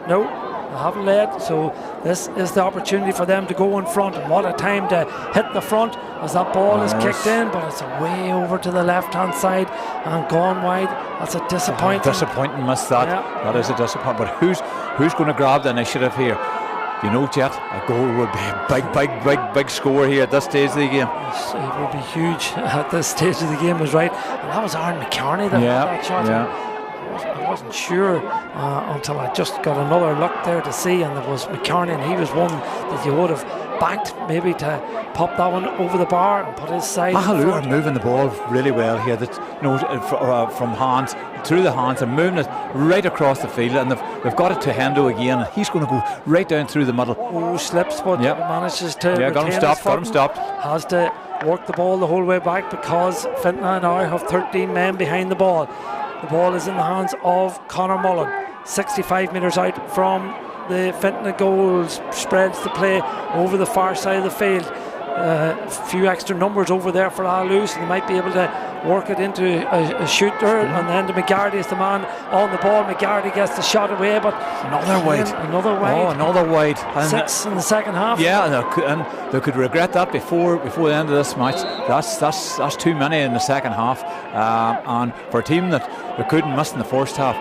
No, they haven't led, so this is the opportunity for them to go in front. And what a time to hit the front as that ball is kicked in, but it's way over to the left hand side and gone wide. That's a disappointing miss that. Yeah. That is a disappointment. But who's going to grab the initiative here? You know, Jet, a goal would be a big score here at this stage of the game. It would be huge at this stage of the game, was right. And that was Aaron McCartney that had that shot. I wasn't sure until I just got another look there to see, and there was McCartney, and he was one that you would have backed maybe to pop that one over the bar and put his side. Aghaloo are moving the ball really well here. That from hands through the hands and moving it right across the field, and they've got it to Hendo again, and he's going to go right down through the middle. Oh, slips, but manages to got him stopped. Has to work the ball the whole way back because Fintona now have 13 men behind the ball. The ball is in the hands of Conor Mullen, 65 metres out from the Fintona goals, spreads the play over the far side of the field. A few extra numbers over there for Aghaloo, so they might be able to work it into a shooter, and then to McGarty is the man on the ball. McGarty gets the shot away, but another wide. Oh, another wide. And 6 in the second half. Yeah, and they could regret that before the end of this match. That's too many in the second half, and for a team that they couldn't miss in the first half,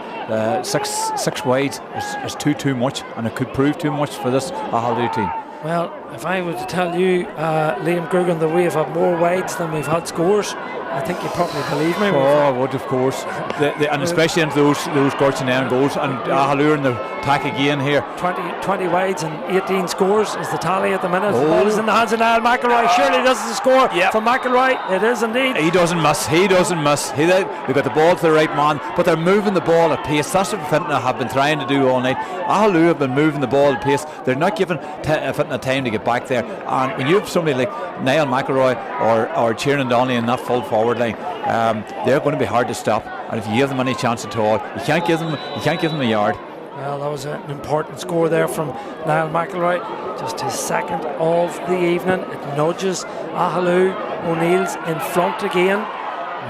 six wide is too much, and it could prove too much for this Aghaloo team. Well, if I were to tell you, Liam Grugan, that we have had more wides than we've had scores, I think you probably believe me. Oh, I would, of course. And especially into those Gorchin end goals. And Aghaloo in the attack again here. 20 wides and 18 scores is the tally at the minute. The ball is in the hands of Niall McElroy. Surely this is a score for McElroy. It is indeed. He doesn't miss. They've got the ball to the right man, but they're moving the ball at pace. That's what Fintona have been trying to do all night. Aghaloo have been moving the ball at pace. They're not giving Fintona time to get back there. And when you have somebody like Niall McElroy or Tiernan Donnelly in that full forward line, they're going to be hard to stop. And if you give them any chance at all, you can't give them a yard. Well, that was an important score there from Niall McElroy. Just his second of the evening. It nudges Aghaloo O'Neill's in front again.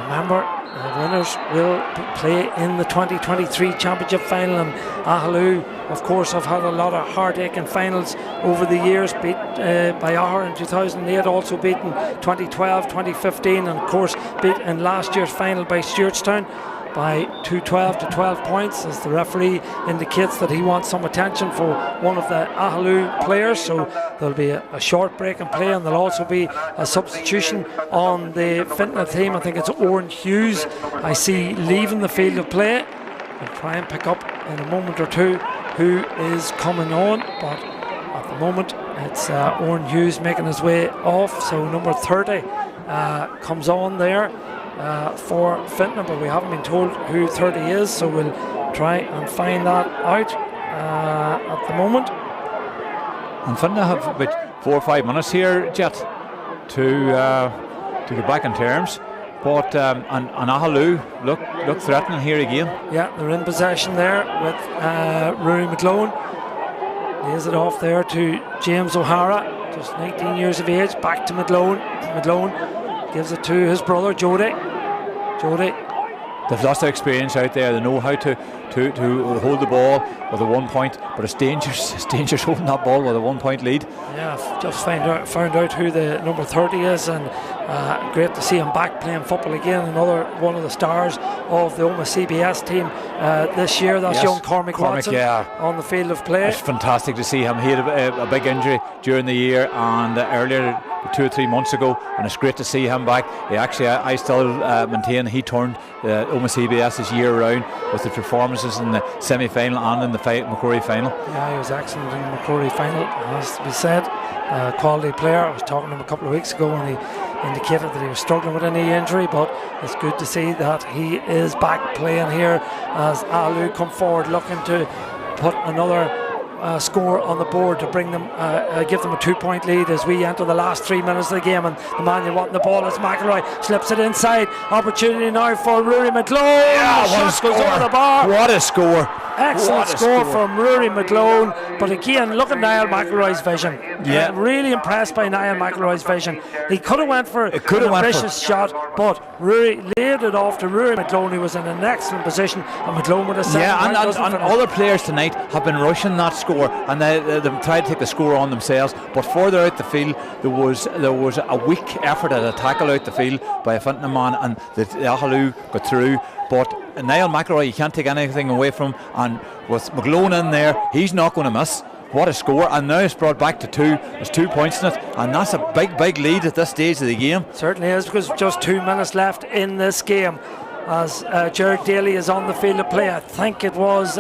Remember, the winners will play in the 2023 Championship final, and Aghaloo, of course, have had a lot of heartache in finals over the years. Beat by Ahar in 2008, also beaten 2012, 2015, and of course beat in last year's final by Stewartstown by 12 to 12 points, as the referee indicates that he wants some attention for one of the Aghaloo players. So there'll be a short break in play, and there'll also be a substitution on the Fintona team. I think it's Owen Hughes I see leaving the field of play. We'll try and pick up in a moment or two who is coming on, but at the moment it's Owen Hughes making his way off. So number 30 comes on there for Fintona, but we haven't been told who 30 is, so we'll try and find that out at the moment. And Fintona have about 4 or 5 minutes here, Jet, to get back in terms. But and Aghaloo look threatening here again. Yeah, they're in possession there with Rory McLone. Lays it off there to James O'Hara, just 19 years of age. Back to McLone. McLone gives it to his brother Jody. They've lost their experience out there. They know how to hold the ball with a 1 point, but it's dangerous. It's dangerous holding that ball with a 1 point lead. Yeah, I've just found out who the number 30 is, and great to see him back playing football again. Another one of the stars of the Oma CBS team this year. That's young Cormac Watson on the field of play. It's fantastic to see him. He had a big injury during the year and earlier 2 or 3 months ago, and it's great to see him back. I still maintain he turned Oma CBS's year around with the performances in the semi-final and in the Macquarie final. Yeah, he was excellent in the Macquarie final, has to be said. Quality player. I was talking to him a couple of weeks ago, and he indicated that he was struggling with a knee injury, but it's good to see that he is back playing here as Aghaloo come forward looking to put another score on the board to bring them, give them a 2 point lead as we enter the last 3 minutes of the game. And the man you want the ball is McElroy, slips it inside. Opportunity now for Rory McLone. Yeah, what a score! Over the bar. What a score! Excellent score from Rory McLone. But again, look at Niall McElroy's vision. Yeah, really impressed by Niall McElroy's vision. He could have went for an ambitious shot, but Rory laid it off to Rory McLone, who was in an excellent position, and McLone would have said. Yeah, and other players tonight have been rushing that score, and they've tried to take the score on themselves. But further out the field, there was a weak effort at a tackle out the field by a Fintona man, and the Aghaloo got through. But Niall McElroy, you can't take anything away from him, and with McLone in there, he's not going to miss. What a score, and now it's brought back to 2. There's 2 points in it, and that's a big lead at this stage of the game. Certainly is, because just 2 minutes left in this game as Gerard Daly is on the field of play. I think it was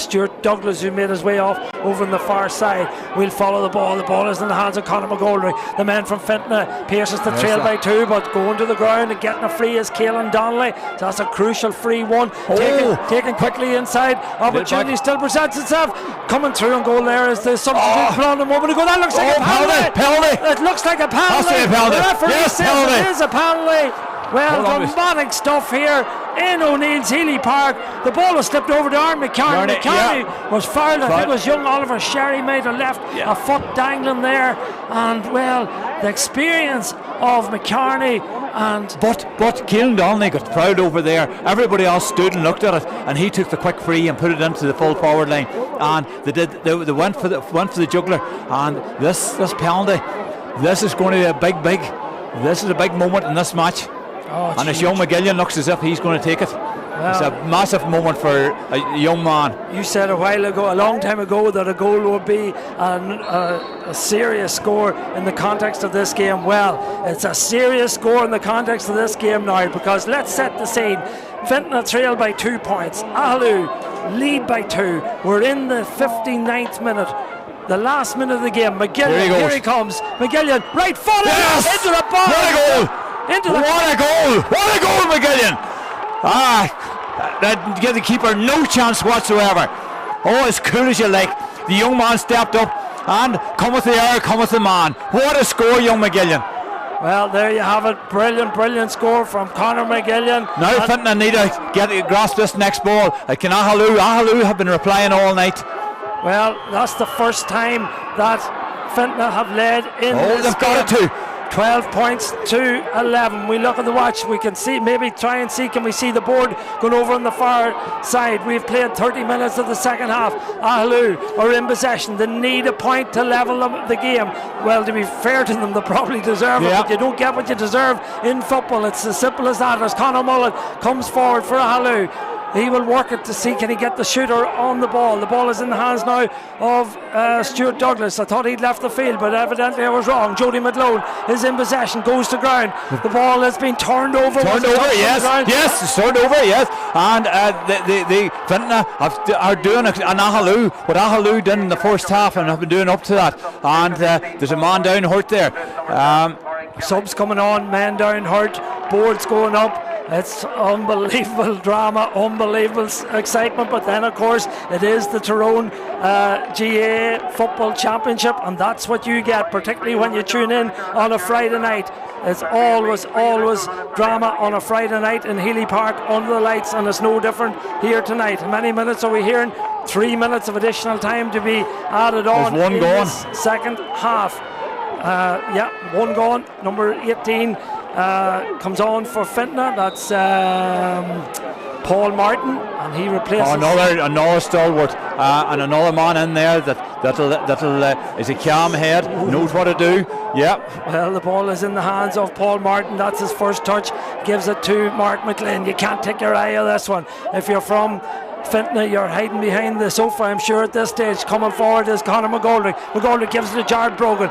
Stuart Douglas who made his way off over on the far side. We'll follow the ball. The ball is in the hands of Conor McGoldrick. The man from Fintona pierces the trail by 2, but going to the ground and getting a free is Caelan Donnelly. So that's a crucial free one. Taken quickly inside. Opportunity still presents itself. Coming through and goal there is the substitute put on a moment ago. That looks like a penalty. It looks like a penalty. The referee says it is a penalty. Well, dramatic stuff here in O'Neill's Healy Park. The ball was slipped over to Aaron McCartney. McCartney was fouled. I think it was young Oliver Sherry might have left a foot dangling there. And well, the experience of McCartney and but Caelan Donnelly got fouled over there. Everybody else stood and looked at it, and he took the quick free and put it into the full forward line. And they went for the juggler. And this penalty, this is going to be a big moment in this match. And as young McGillian looks as if he's going to take it. It's a massive moment for a young man. You said a while ago, a long time ago, that a goal would be a serious score in the context of this game. Well, it's a serious score in the context of this game now, because let's set the scene. Fintona trail by 2 points. Aghaloo lead by 2. We're in the 59th minute. The last minute of the game. McGillian, here he comes. McGillian, right footed into the bar. What a goal! What a goal, McGillian! That gives the keeper no chance whatsoever. Oh, as cool as you like. The young man stepped up, and cometh the hour, cometh the man. What a score, young McGillian. Well, there you have it. Brilliant score from Conor McGillian. Now Fintona need to grasp this next ball. Can Aghaloo have been replying all night. Well, that's the first time that Fintona have led in this they've got it too. 12 points to 11. We look at the watch. We can see, maybe try and see, can we see the board going over on the far side? We've played 30 minutes of the second half. Aghaloo are in possession. They need a point to level the game. Well, to be fair to them, they probably deserve it, but you don't get what you deserve in football. It's as simple as that. As Conor Mullen comes forward for Aghaloo, he will work it to see can he get the shooter on the ball. The ball is in the hands now of Stuart Douglas. I thought he'd left the field, but evidently I was wrong. Jody McLean is in possession, goes to ground. The ball has been turned over. Yes, it's turned over, yes. And the Fintona are doing an Aghaloo, what Aghaloo did in the first half, and have been doing up to that. And there's a man down hurt there. Subs coming on, man down hurt, boards going up. It's unbelievable drama, unbelievable excitement, but then of course it is the Tyrone GA Football Championship, and that's what you get, particularly when you tune in on a Friday night. It's always drama on a Friday night in Healy Park under the lights, and it's no different here tonight. How many minutes are we hearing? 3 minutes of additional time to be added on. There's one in gone. This second half. One gone. Number 18 comes on for Fintona. That's Paul Martin, and he replaces another stalwart, and another man in there that'll is a calm head, knows what to do. Yeah. Well, the ball is in the hands of Paul Martin. That's his first touch. Gives it to Mark McLean. You can't take your eye of this one. If you're from Fintona, you're hiding behind the sofa, I'm sure, at this stage. Coming forward is Conor McGoldrick. McGoldrick gives it to Jared Brogan.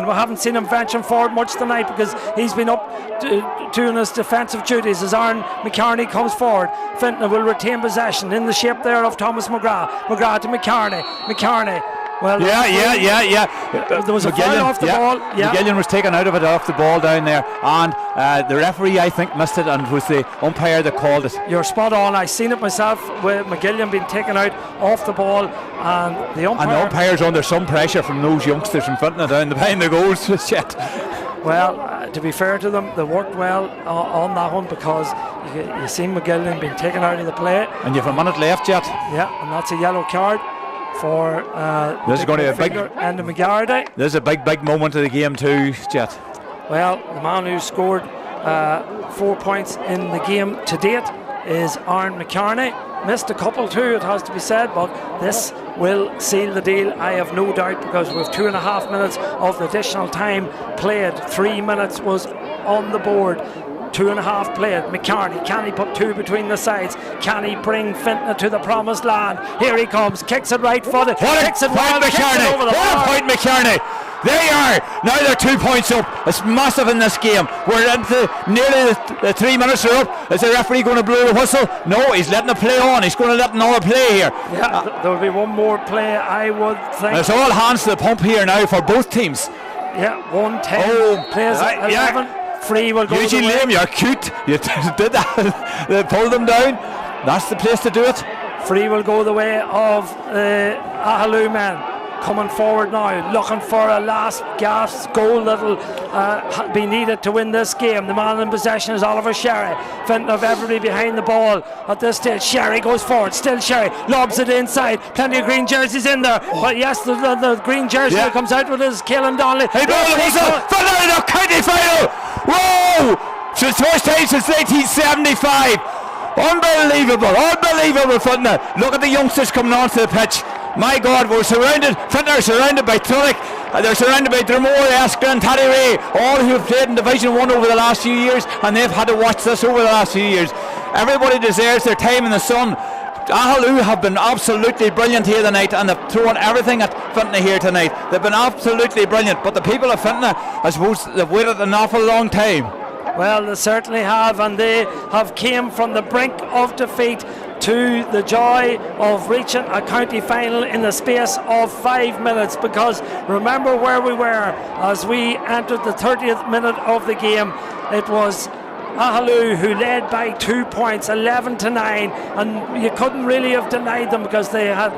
We haven't seen him venturing forward much tonight because he's been up doing his defensive duties as Aaron McCarney comes forward. Fintona will retain possession in the shape there of Thomas McGrath. McGrath to McCarney. Well, there was a foul off the ball. Yeah. McGillian was taken out of it off the ball down there, and the referee, I think, missed it, and it was the umpire that called it. You're spot on. I seen it myself with McGillian being taken out off the ball, and the umpire. And the umpire's under some pressure from those youngsters from Fintona down behind the goals. Well, to be fair to them, they worked well on that one, because you see McGillian being taken out of the play. And you have a minute left yet. Yeah, and that's a yellow card for this is going to be a big end of McGarity. This is a big moment of the game too, Jet. Well, the man who scored 4 points in the game to date is Aaron McCarney. Missed a couple too, it has to be said, but this will seal the deal, I have no doubt, because we have 2.5 minutes of additional time played. 3 minutes was on the board. 2.5 played. McCarney, can he put two between the sides? Can he bring Fintona to the promised land? Here he comes, kicks it right footed. What a point, McCarney! What a point, McCarney! There you are! Now they're 2 points up. It's massive in this game. We're into nearly the 3 minutes are up. Is the referee going to blow the whistle? No, he's letting the play on. He's going to let another play here. Yeah, there will be one more play, I would think. It's all hands to the pump here now for both teams. Yeah, 1-10 plays at 11. Yeah. Free will go Eugene Liam, you're cute. You did that. They pulled them down. That's the place to do it. Free will go the way of Aghaloo men. Coming forward now, looking for a last gasp goal that will be needed to win this game. The man in possession is Oliver Sherry. Fintona of everybody behind the ball at this stage. Sherry goes forward, still Sherry, lobs it inside. Plenty of green jerseys in there. But yes, the green jersey that comes out with is Caelan Donnelly. Hey, blow the whistle for the county final. Whoa! It's the first time since 1975. Unbelievable, Fintona. Look at the youngsters coming onto the pitch. My God, we're surrounded. Fintona are surrounded by Tunnich. They're surrounded by Dromore, Eskren, Taddy Ray, all who have played in Division 1 over the last few years, and they've had to watch this over the last few years. Everybody deserves their time in the sun. Aghaloo have been absolutely brilliant here tonight, and they've thrown everything at Fintona here tonight. They've been absolutely brilliant, but the people of Fintona, I suppose, they've waited an awful long time. Well, they certainly have, and they have came from the brink of defeat to the joy of reaching a county final in the space of 5 minutes, because remember where we were as we entered the 30th minute of the game. It was Aghaloo who led by 2 points, 11-9, and you couldn't really have denied them because they had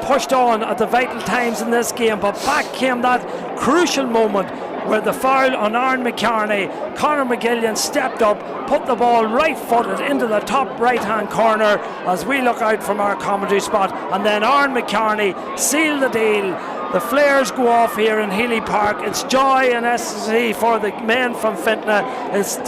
pushed on at the vital times in this game. But back came that crucial moment where the foul on Aaron McCarney, Conor McGillian stepped up, put the ball right-footed into the top right-hand corner as we look out from our commentary spot, and then Aaron McCarney sealed the deal. The flares go off here in Healy Park. It's joy and ecstasy for the men from Fintona. It's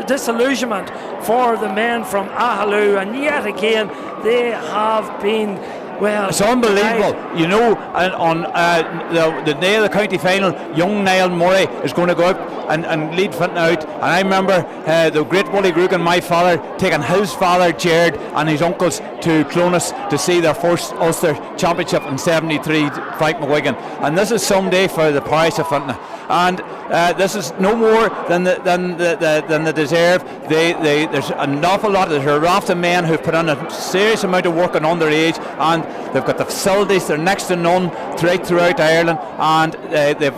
disillusionment for the men from Aghaloo, and yet again they have been, well, it's unbelievable. You know, on the day of the county final, young Niall Murray is going to go out and lead Fintona out. And I remember the great Willie Grugan, my father, taking his father Jared and his uncles to Connollys to see their first Ulster Championship in '73, Frank McGuigan. And this is someday for the parish of Fintona. And this is no more than they deserve. There's an awful lot. There's a raft of men who've put in a serious amount of work on underage, and they've got the facilities. They're next to none throughout Ireland, and they're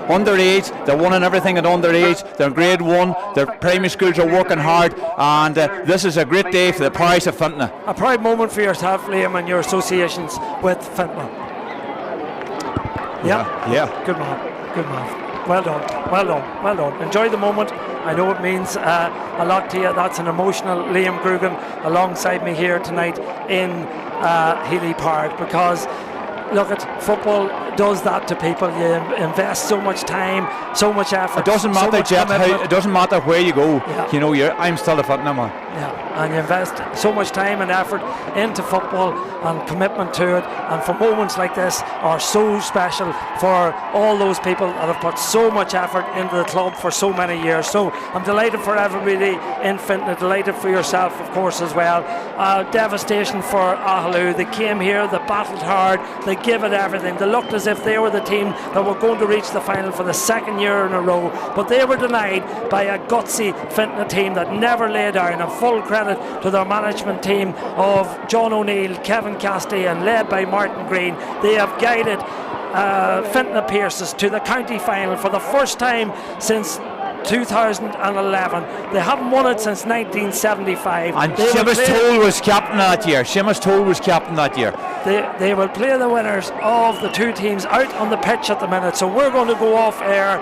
underage. They're winning everything at underage. They're in grade 1. Their primary schools are working hard, and this is a great day for the parish of Fintona. A proud moment for yourself, Liam, and your associations with Fintona. Yeah. Good man. Well done. Enjoy the moment. I know it means a lot to you. That's an emotional Liam Grugan alongside me here tonight in Healy Park, because look, at football does that to people. You invest so much time, so much effort. It doesn't matter, Jet. It doesn't matter where you go. Yeah. You know, I'm still a Fintona man. Yeah, and you invest so much time and effort into football and commitment to it, and for moments like this are so special for all those people that have put so much effort into the club for so many years. So I'm delighted for everybody in Fintona, delighted for yourself, of course, as well. Devastation for Aghaloo. They came here, they battled hard, they gave it everything. They looked as if they were the team that were going to reach the final for the second year in a row, but they were denied by a gutsy Fintona team that never lay down. And full credit to their management team of John O'Neill, Kevin Castee, and led by Martin Green. They have guided Fintona Pierces to the county final for the first time since 2011. They haven't won it since 1975. And Seamus Toll was captain that year. They will play the winners of the two teams out on the pitch at the minute. So we're going to go off air,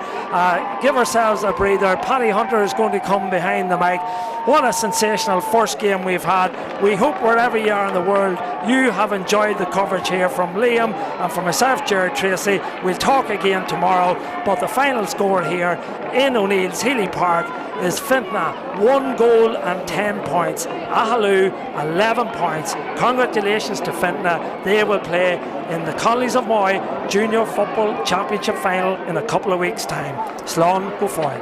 give ourselves a breather. Paddy Hunter is going to come behind the mic. What a sensational first game we've had. We hope wherever you are in the world you have enjoyed the coverage here from Liam and from myself, Gerard Tracy. We'll talk again tomorrow, but the final score here in O'Neill's Healy Park is Fintona 1 goal and 10 points, Aghaloo 11 points. Congratulations to Fintona. They will play in the Connollys of Moy Junior Football Championship final in a couple of weeks' time. Slán go foil.